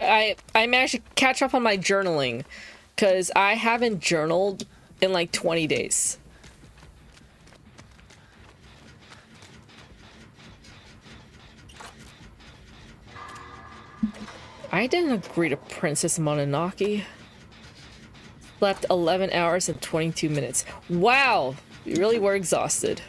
I managed to catch up on my journaling, because I haven't journaled in like 20 days. I didn't agree to Princess Mononoke. Slept 11 hours and 22 minutes. Wow! We really were exhausted.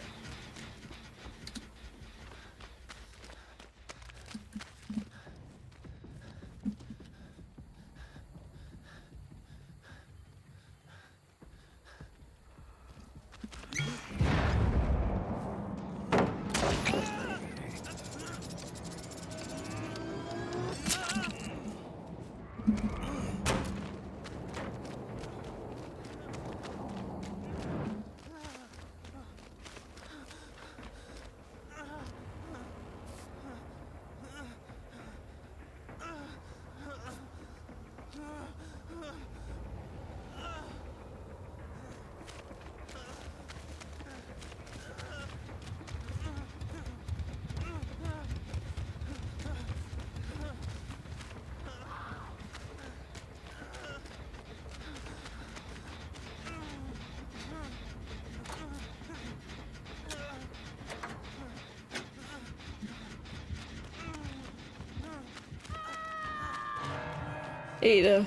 Ada.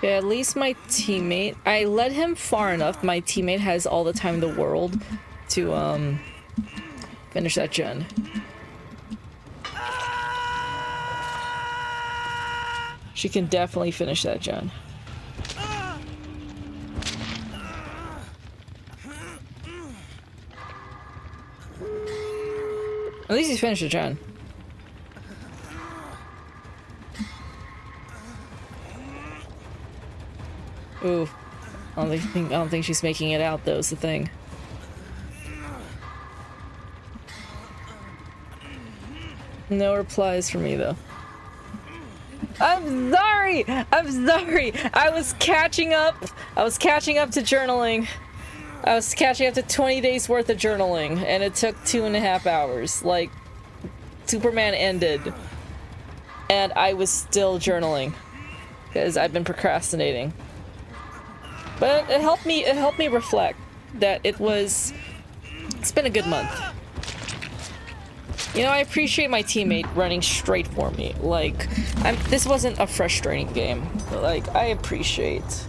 Yeah, at least my teammate, I led him far enough. My teammate has all the time in the world to, finish that gen. She can definitely finish that gen. At least he's finished the gen. Ooh. I don't think she's making it out, though, is the thing. No replies for me, though. I'm sorry! I'm sorry! I was catching up to journaling. I was catching up to 20 days worth of journaling, and it took 2.5 hours. Like, Superman ended, and I was still journaling, because I've been procrastinating. But it helped me reflect that it's been a good month. You know, I appreciate my teammate running straight for me. Like, this wasn't a frustrating game. Like, I appreciate.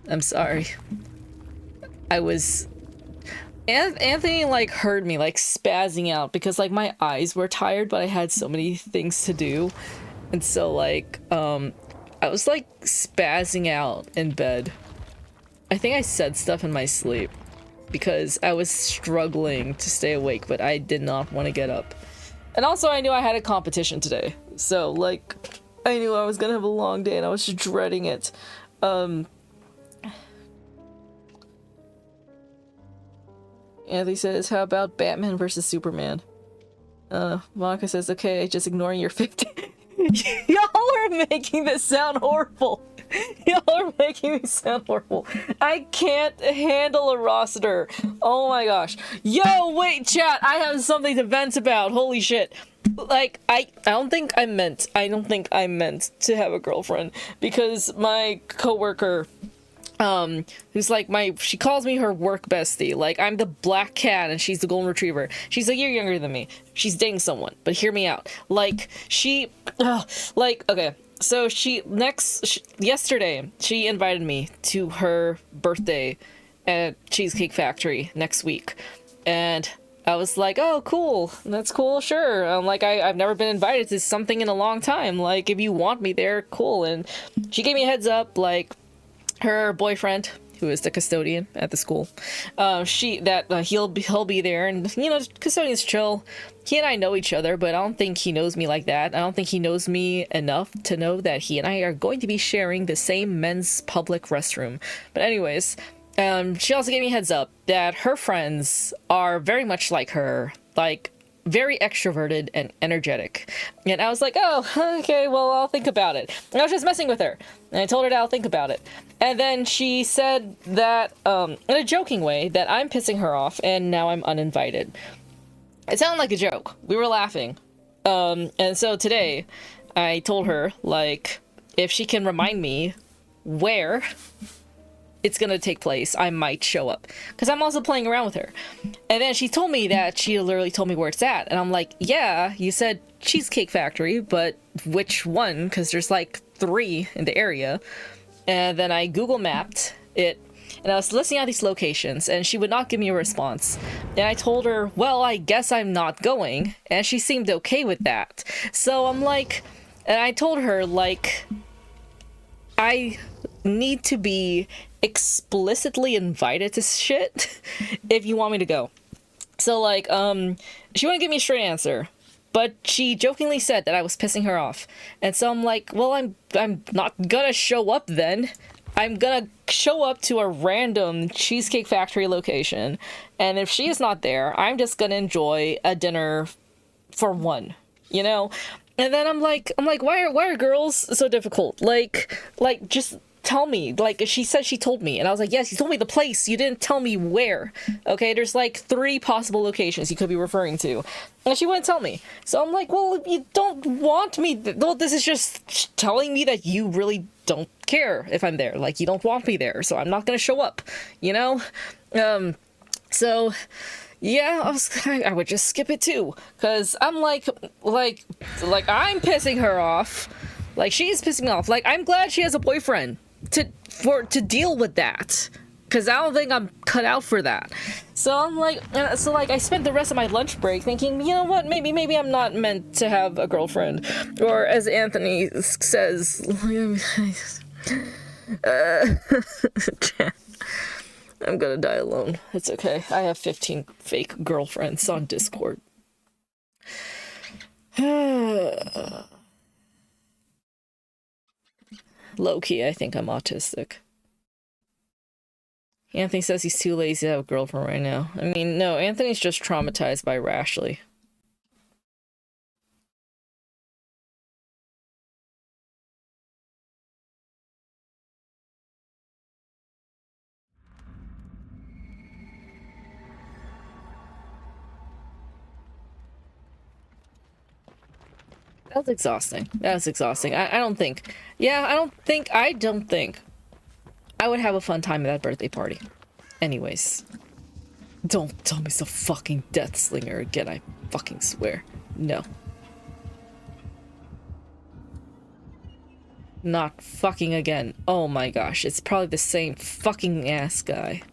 I'm sorry. Anthony, like, heard me, like, spazzing out because, like, my eyes were tired, but I had so many things to do. And so, like, I was, like, spazzing out in bed. I think I said stuff in my sleep because I was struggling to stay awake, but I did not want to get up. And also, I knew I had a competition today. So, like, I knew I was gonna have a long day and I was just dreading it. Anthony says, how about Batman versus Superman? Monica says, okay, just ignoring your 50. Y'all are making this sound horrible. Y'all are making me sound horrible. I can't handle a roster. Oh my gosh. Yo, wait, chat. I have something to vent about. Holy shit. Like, I don't think I meant to have a girlfriend because my coworker, who's like she calls me her work bestie. Like, I'm the black cat and she's the golden retriever. She's a year younger than me. She's dating someone, but hear me out. Like, okay, so yesterday, she invited me to her birthday at Cheesecake Factory next week. And I was like, oh, cool. That's cool, sure. Like, I've never been invited to something in a long time. Like, if you want me there, cool. And she gave me a heads up, like, her boyfriend, who is the custodian at the school, he'll be there, and you know, custodian's chill. He and I know each other, but I don't think he knows me like that. I don't think he knows me enough to know that he and I are going to be sharing the same men's public restroom. But anyways, she also gave me a heads up that her friends are very much like her, like very extroverted and energetic. And I was like, oh, okay, well, I'll think about it. And I was just messing with her. And I told her that I'll think about it. And then she said that, in a joking way, that I'm pissing her off and now I'm uninvited. It sounded like a joke. We were laughing. And so today, I told her, like, if she can remind me where it's gonna take place, I might show up. Because I'm also playing around with her. And then she told me that she literally told me where it's at. And I'm like, yeah, you said Cheesecake Factory, but which one? Because there's like 3 in the area. And then I Google mapped it. And I was listing out these locations, and she would not give me a response. And I told her, well, I guess I'm not going. And she seemed okay with that. So I'm like, and I told her, like, I need to be explicitly invited to shit if you want me to go. So, like, she wouldn't give me a straight answer, but she jokingly said that I was pissing her off. And so I'm like, well, I'm not gonna show up then. I'm gonna show up to a random Cheesecake Factory location, and if she is not there, I'm just gonna enjoy a dinner for one, you know? And then I'm like, why are girls so difficult? Like, just tell me. Like, she said she told me, and I was like, yes, you told me the place, you didn't tell me where. Okay, there's like 3 possible locations you could be referring to, and she wouldn't tell me. So I'm like, well, if you don't want me, well, this is just telling me that you really don't care if I'm there. Like, you don't want me there, so I'm not gonna show up, you know? So Yeah, I would just skip it too, cause I'm like I'm pissing her off, like she's pissing me off. Like I'm glad she has a boyfriend to deal with that, cause I don't think I'm cut out for that. So I'm like, I spent the rest of my lunch break thinking, you know what, maybe I'm not meant to have a girlfriend, or as Anthony says, I'm gonna die alone. It's okay. I have 15 fake girlfriends on Discord. Low-key, I think I'm autistic. Anthony says he's too lazy to have a girlfriend right now. I mean, no, Anthony's just traumatized by Rashleigh. That was exhausting. That was exhausting. I don't think. Yeah, I don't think I would have a fun time at that birthday party. Anyways. Don't tell me it's a fucking death slinger again, I fucking swear. No. Not fucking again. Oh my gosh, it's probably the same fucking ass guy.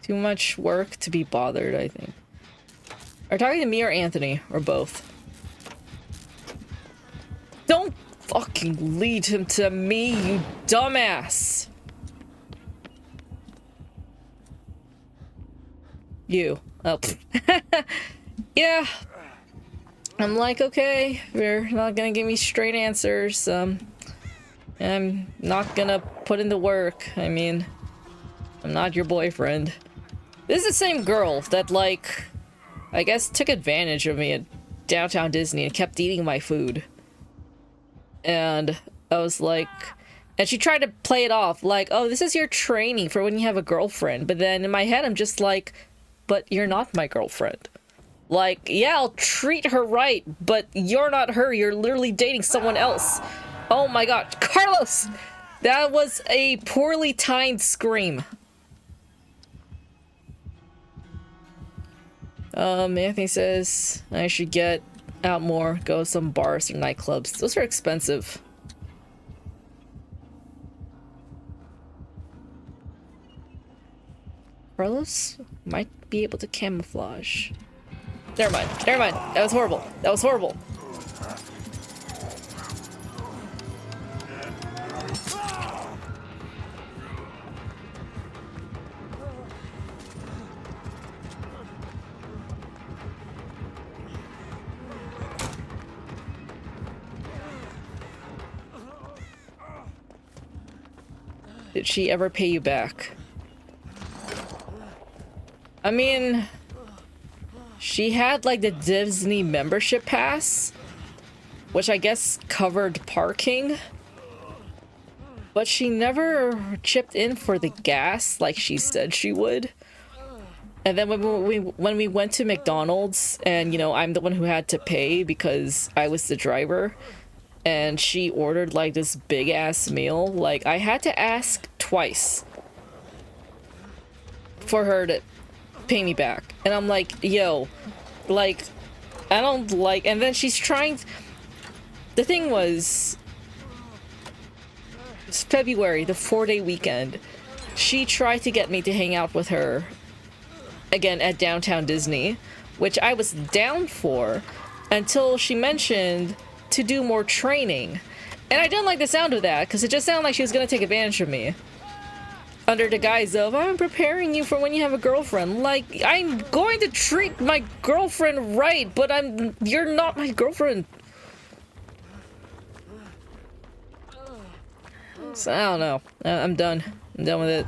Too much work to be bothered, I think. Are you talking to me or Anthony? Or both? Don't fucking lead him to me, you dumbass! You. Oh. Yeah. I'm like, okay, you're not gonna give me straight answers. I'm not gonna put in the work. I mean, I'm not your boyfriend. This is the same girl that, like, I guess took advantage of me at Downtown Disney and kept eating my food. And I was like, and she tried to play it off like, oh, this is your training for when you have a girlfriend. But then in my head, I'm just like, but you're not my girlfriend. Like, yeah, I'll treat her right, but you're not her. You're literally dating someone else. Oh my god. Carlos! That was a poorly timed scream. Anthony says I should get out more, go to some bars or nightclubs. Those are expensive. Carlos might be able to camouflage. Never mind. Never mind. That was horrible. That was horrible. Did she ever pay you back? I mean, she had like the Disney membership pass, which I guess covered parking, but she never chipped in for the gas like she said she would. And then when we went to McDonald's, and you know, I'm the one who had to pay because I was the driver, and she ordered like this big ass meal, like I had to ask twice for her to pay me back. And I'm like, yo, like, I don't like, and then she's trying, the thing was, it's February, the 4-day weekend, she tried to get me to hang out with her again at Downtown Disney, which I was down for until she mentioned to do more training. And I didn't like the sound of that, because it just sounded like she was going to take advantage of me. Under the guise of, I'm preparing you for when you have a girlfriend. Like, I'm going to treat my girlfriend right, but you're not my girlfriend. So, I don't know. I'm done. I'm done with it.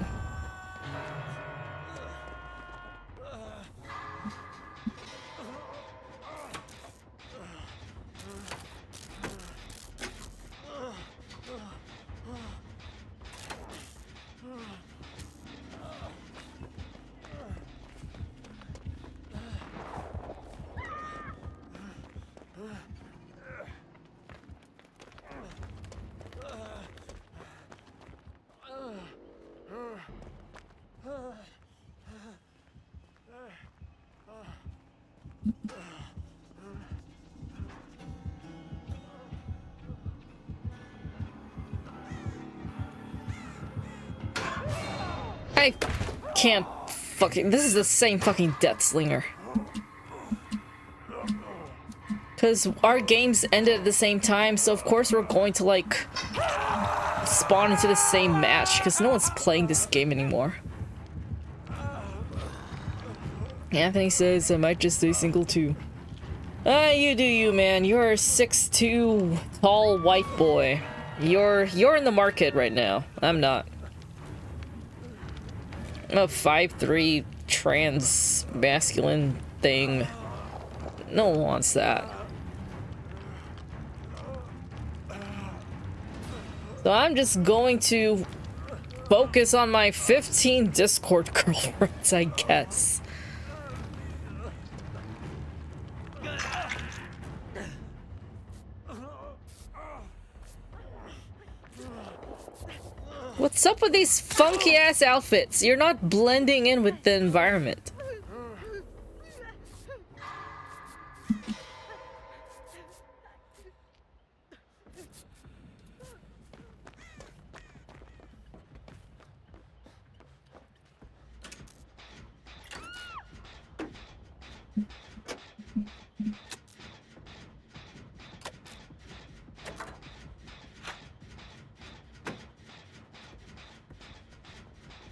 I can't fucking... This is the same fucking Death Slinger. Because our games ended at the same time, so of course we're going to, like, spawn into the same match, because no one's playing this game anymore. Anthony says I might just stay single too. You do you, man. You're a 6'2" tall white boy. You're in the market right now. I'm not. I'm a 5'3" trans masculine thing. No one wants that. So I'm just going to focus on my 15 Discord girlfriends, I guess. What's up with these funky ass outfits? You're not blending in with the environment.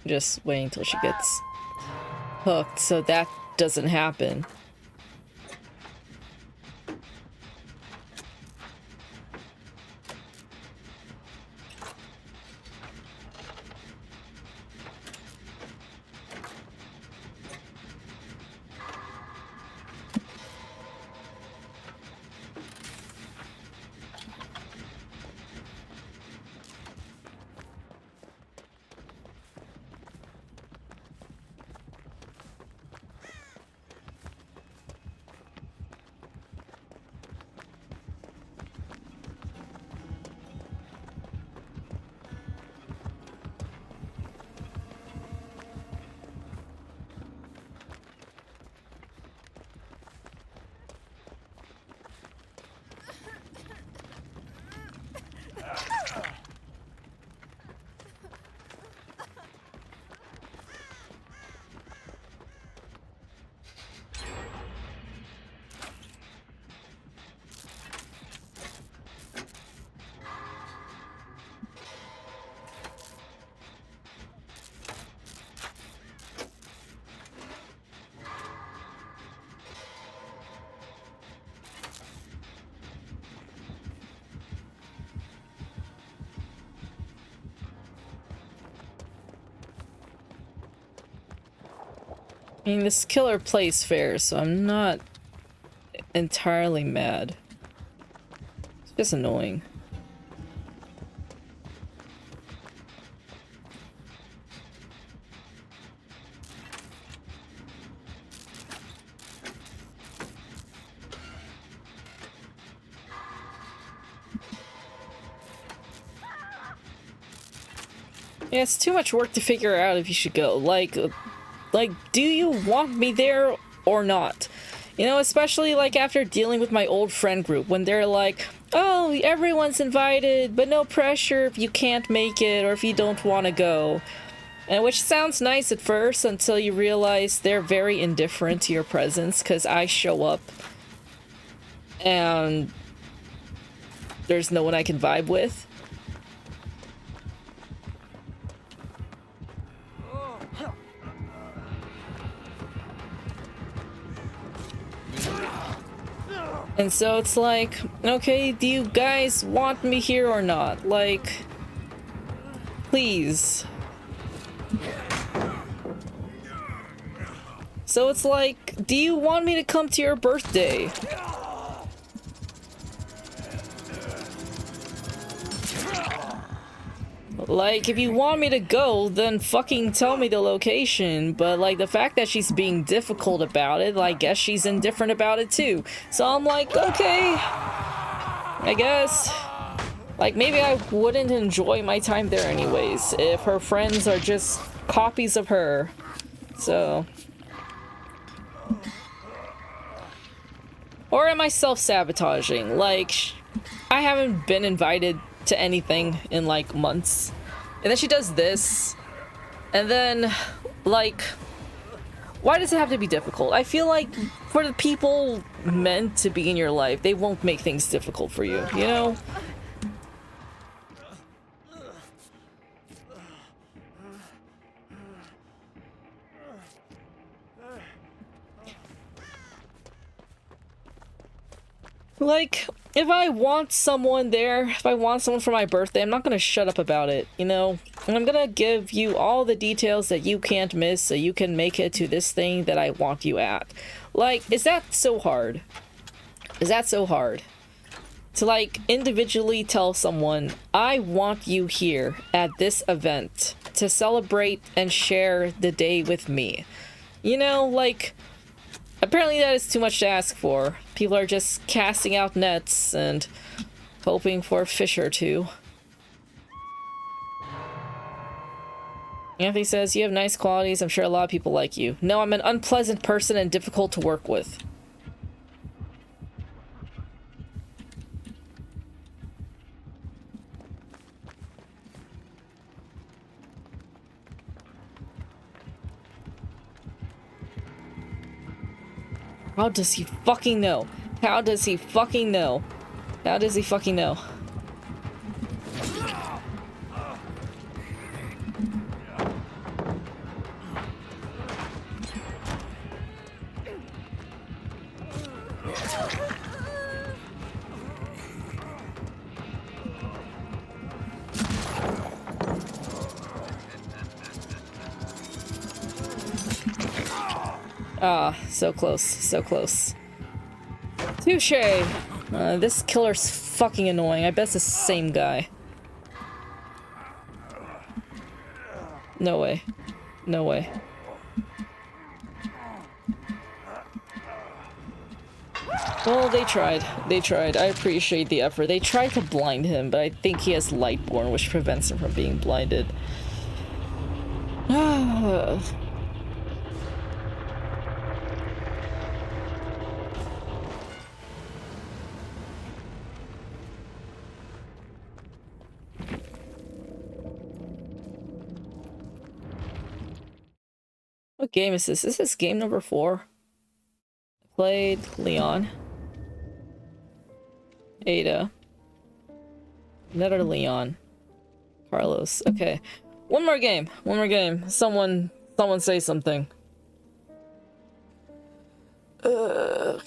Just waiting until she gets hooked so that doesn't happen. I mean, this killer plays fair, so I'm not entirely mad. It's just annoying. Yeah, it's too much work to figure out if you should go. Like, do you want me there or not? You know, especially like after dealing with my old friend group when they're like, oh, everyone's invited, but no pressure if you can't make it or if you don't want to go. And which sounds nice at first until you realize they're very indifferent to your presence because I show up and there's no one I can vibe with. And so it's like, okay, do you guys want me here or not? Like, please. So it's like, do you want me to come to your birthday? Like, if you want me to go, then fucking tell me the location. But, like, the fact that she's being difficult about it, I guess she's indifferent about it, too. So I'm like, okay, I guess. Like, maybe I wouldn't enjoy my time there anyways, if her friends are just copies of her. So. Or am I self-sabotaging? Like, I haven't been invited to anything in like months, and then she does this, And then, like, why does it have to be difficult? I feel like for the people meant to be in your life, they won't make things difficult for you, you know? Like, if I want someone there, if I want someone for my birthday, I'm not gonna shut up about it, you know? And I'm gonna give you all the details that you can't miss so you can make it to this thing that I want you at. Like, is that so hard? Is that so hard? To, like, individually tell someone, I want you here at this event to celebrate and share the day with me. You know, like, apparently that is too much to ask for. People are just casting out nets and hoping for a fish or two. Anthony says, you have nice qualities. I'm sure a lot of people like you. No, I'm an unpleasant person and difficult to work with. How does he fucking know? How does he fucking know? How does he fucking know? Ah, so close, so close. Touche! This killer's fucking annoying. I bet it's the same guy. No way. No way. Well, they tried. They tried. I appreciate the effort. They tried to blind him, but I think he has Lightborn, which prevents him from being blinded. What game is this? Is this game number 4? Played Leon. Ada. Another Leon. Carlos. Okay. One more game. One more game. Someone say something. I'm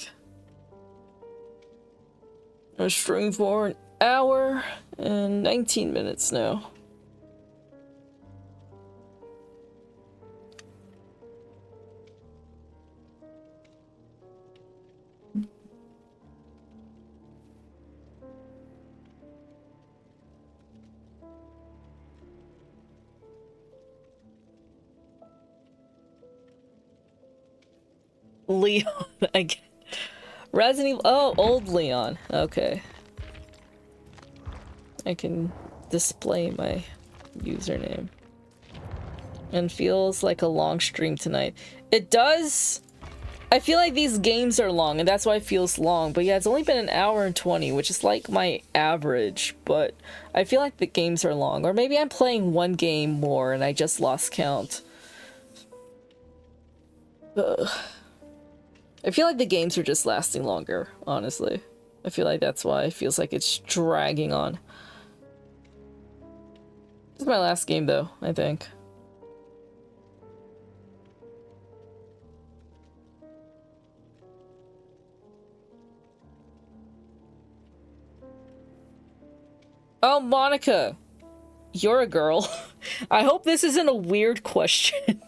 streaming for an hour and 19 minutes now. Leon again. Resident Evil. Oh, old Leon. Okay. I can display my username. And feels like a long stream tonight. It does. I feel like these games are long, and that's why it feels long. But yeah, it's only been an hour and 20, which is like my average. But I feel like the games are long. Or maybe I'm playing one game more and I just lost count. Ugh. I feel like the games are just lasting longer, honestly. I feel like that's why it feels like it's dragging on. This is my last game, though, I think. Oh, Monica! You're a girl. I hope this isn't a weird question.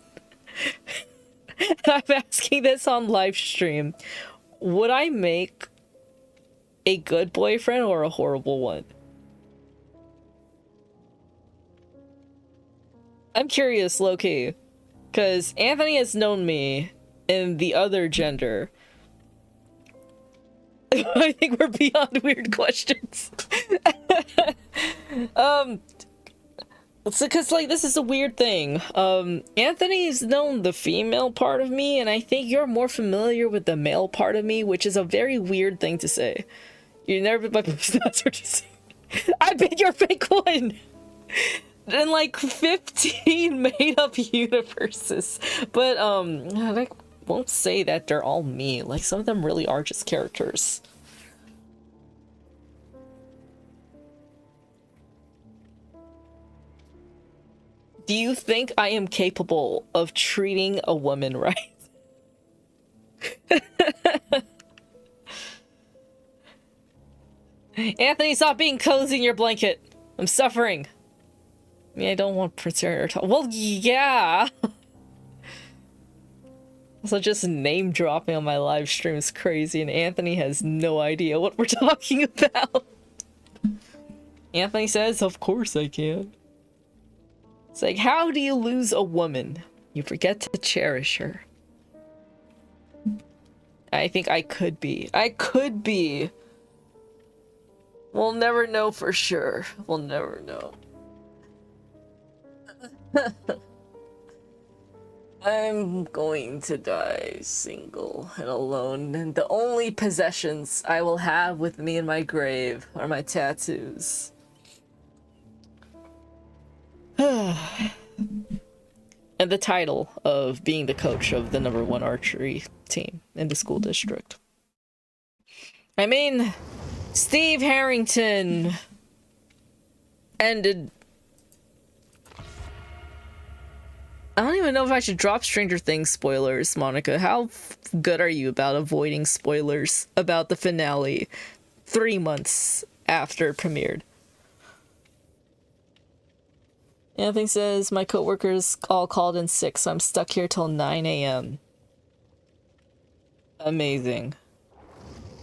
I'm asking this on live stream. Would I make a good boyfriend or a horrible one? I'm curious, low-key. Because Anthony has known me in the other gender. I think we're beyond weird questions. Because, like, this is a weird thing. Anthony's known the female part of me, and I think you're more familiar with the male part of me, which is a very weird thing to say. You've never been my postmaster to say. I bet you're a fake one! in like 15 made-up universes. But I won't say that they're all me. Like, some of them really are just characters. Do you think I am capable of treating a woman right? Anthony, stop being cozy in your blanket. I'm suffering. I mean, I don't want Prince Harry to talk. Well, yeah. Also, just name dropping on my live stream is crazy, and Anthony has no idea what we're talking about. Anthony says, of course I can. It's like, how do you lose a woman? You forget to cherish her. I think I could be. I could be. We'll never know for sure. We'll never know. I'm going to die single and alone, and the only possessions I will have with me in my grave are my tattoos. And the title of being the coach of the #1 archery team in the school district. I mean, Steve Harrington ended... I don't even know if I should drop Stranger Things spoilers, Monica. How good are you about avoiding spoilers about the finale 3 months after it premiered? Anthony says, my coworkers all called in sick, so I'm stuck here till 9 a.m. Amazing.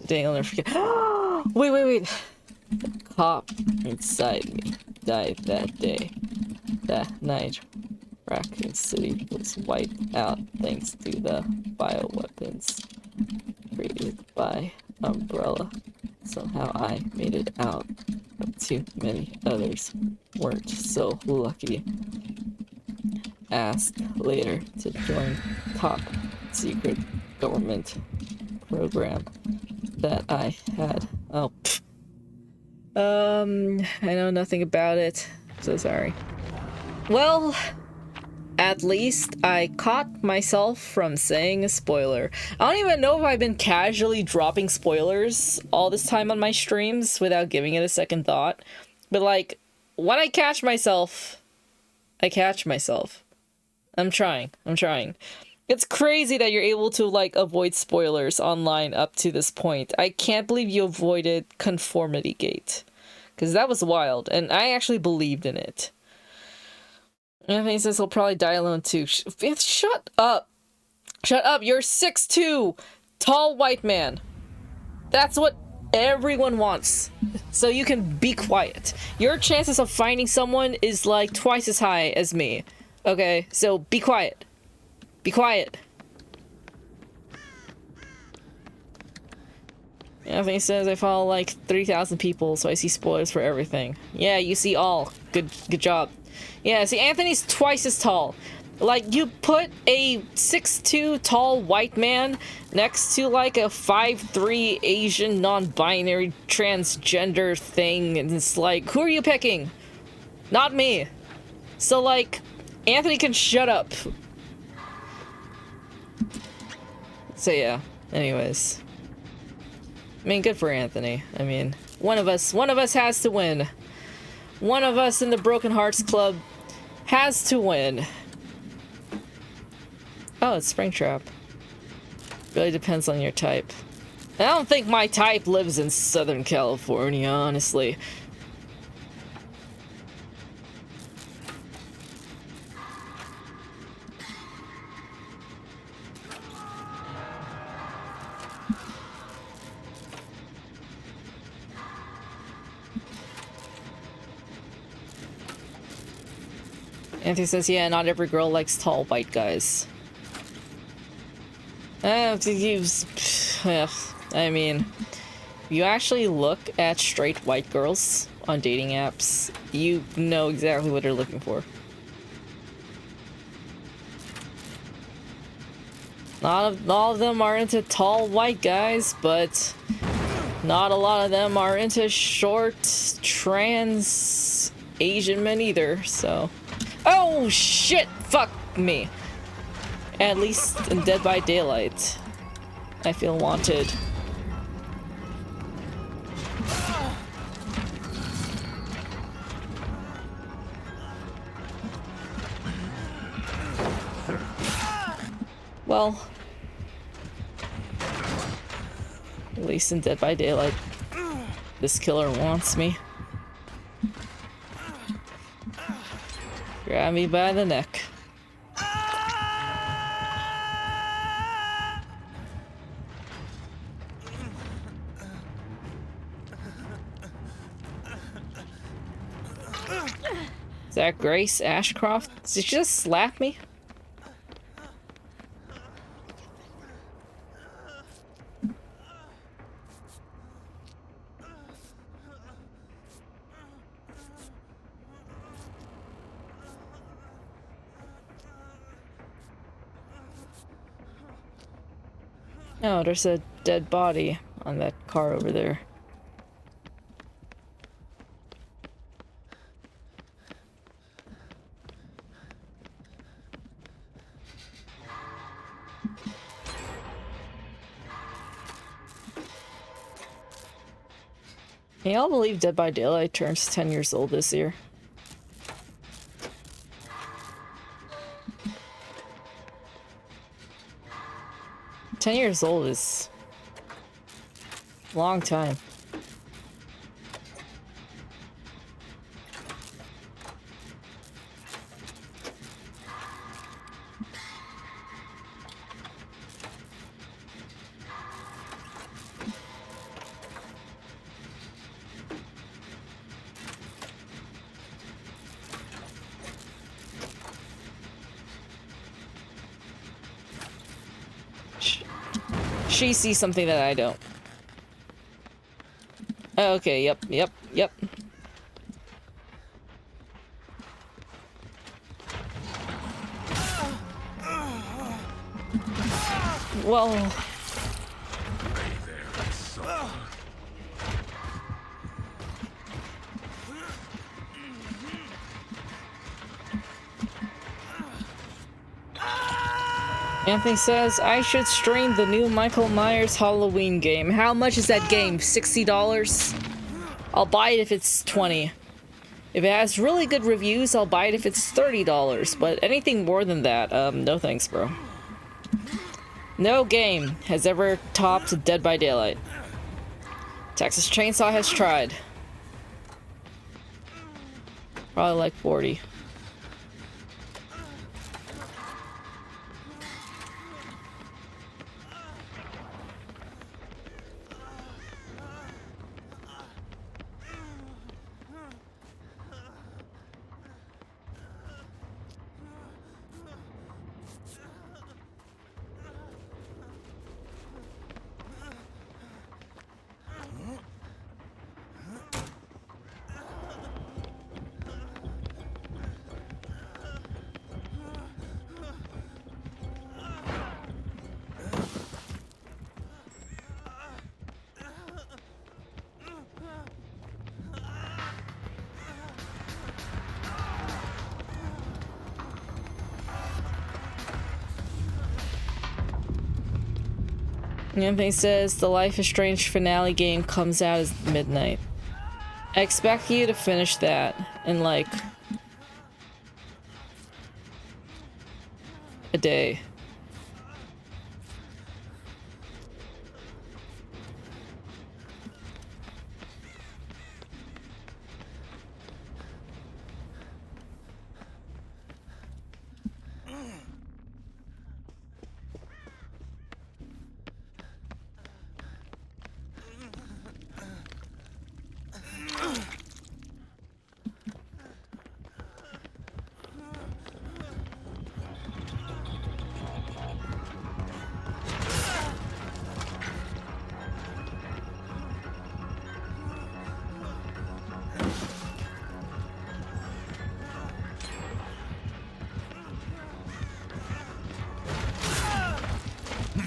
Dang, I'll never forget. Wait. The cop inside me died that day. That night, Raccoon City was wiped out thanks to the bioweapons created by Umbrella. Somehow I made it out, but too many others weren't so lucky. Asked later to join top secret government program that I had. Oh, I know nothing about it. So sorry. Well, at least I caught myself from saying a spoiler. I don't even know if I've been casually dropping spoilers all this time on my streams without giving it a second thought. But like, when I catch myself, I catch myself. I'm trying. It's crazy that you're able to like avoid spoilers online up to this point. I can't believe you avoided Conformity Gate. Because that was wild, and I actually believed in it. Anthony says he'll probably die alone too. Shut up. Shut up. You're 6'2", tall white man. That's what everyone wants. So you can be quiet. Your chances of finding someone is like twice as high as me. Okay, so be quiet. Be quiet. Anthony says I follow like 3,000 people, so I see spoilers for everything. Yeah, you see all. Good job. Yeah, see, Anthony's twice as tall. Like, you put a 6'2" tall white man next to, like, a 5'3" Asian non-binary transgender thing, and it's like, who are you picking? Not me. So, like, Anthony can shut up. So, yeah. Anyways. I mean, good for Anthony. I mean, one of us has to win. One of us in the Broken Hearts Club has to win. Oh, it's Springtrap. Really depends on your type. I don't think my type lives in Southern California, honestly. Anthony says, yeah, not every girl likes tall white guys. I mean, if you actually look at straight white girls on dating apps, you know exactly what they're looking for. Not all of them are into tall white guys, but not a lot of them are into short, trans Asian men either, so... Oh, shit! Fuck me. At least in Dead by Daylight, I feel wanted. Well, at least in Dead by Daylight, this killer wants me. Grab me by the neck. Is that Grace Ashcroft? Did she just slap me? No, there's a dead body on that car over there. Can y'all believe Dead by Daylight turns 10 years old this year? "10 years old is a long time. She sees something that I don't. Oh, okay, yep. Well... Anthony says, I should stream the new Michael Myers Halloween game. How much is that game? $60? I'll buy it if it's 20. If it has really good reviews, I'll buy it if it's $30. But anything more than that, no thanks, bro. No game has ever topped Dead by Daylight. Texas Chainsaw has tried. Probably like 40. Anthony says the Life is Strange finale game comes out at midnight. I expect you to finish that in like a day.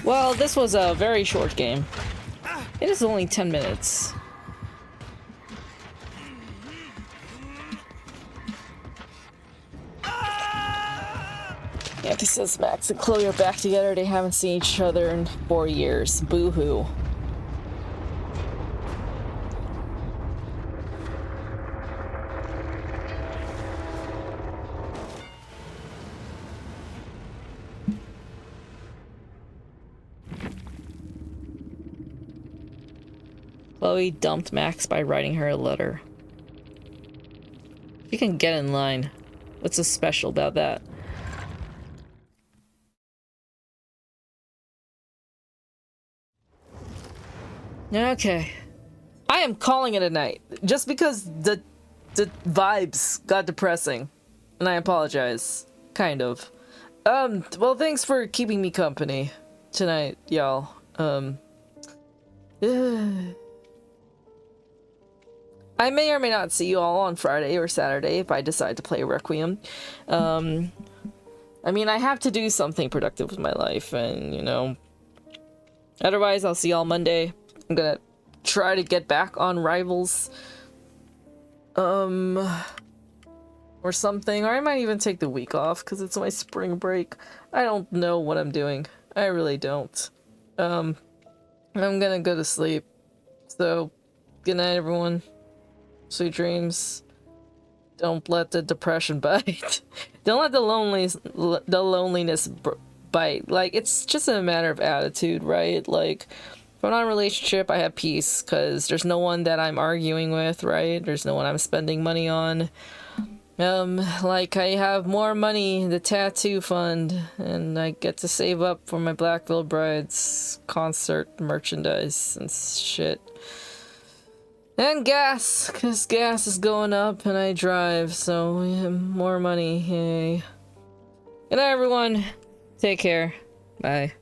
Well, this was a very short game. It is only 10 minutes. Auntie says Max and Chloe are back together. They haven't seen each other in 4 years. Boo-hoo. Chloe dumped Max by writing her a letter. You can get in line. What's so special about that? Okay. I am calling it a night. Just because the vibes got depressing. And I apologize. Kind of. Well, thanks for keeping me company tonight, y'all. I may or may not see you all on Friday or Saturday if I decide to play Requiem. I mean, I have to do something productive with my life, and, you know... Otherwise, I'll see y'all Monday. I'm gonna try to get back on Rivals. Or something. Or I might even take the week off, because it's my spring break. I don't know what I'm doing. I really don't. I'm gonna go to sleep. So, good night, everyone. Sweet dreams. Don't let the depression bite. Don't let the loneliness bite. Like, it's just a matter of attitude, right? Like, if I'm not in a relationship, I have peace, because there's no one that I'm arguing with, right? There's no one I'm spending money on. Like, I have more money in the tattoo fund, and I get to save up for my Black Veil Brides concert merchandise and shit. And gas, because gas is going up and I drive, so we have more money, yay. Good night, everyone. Take care. Bye.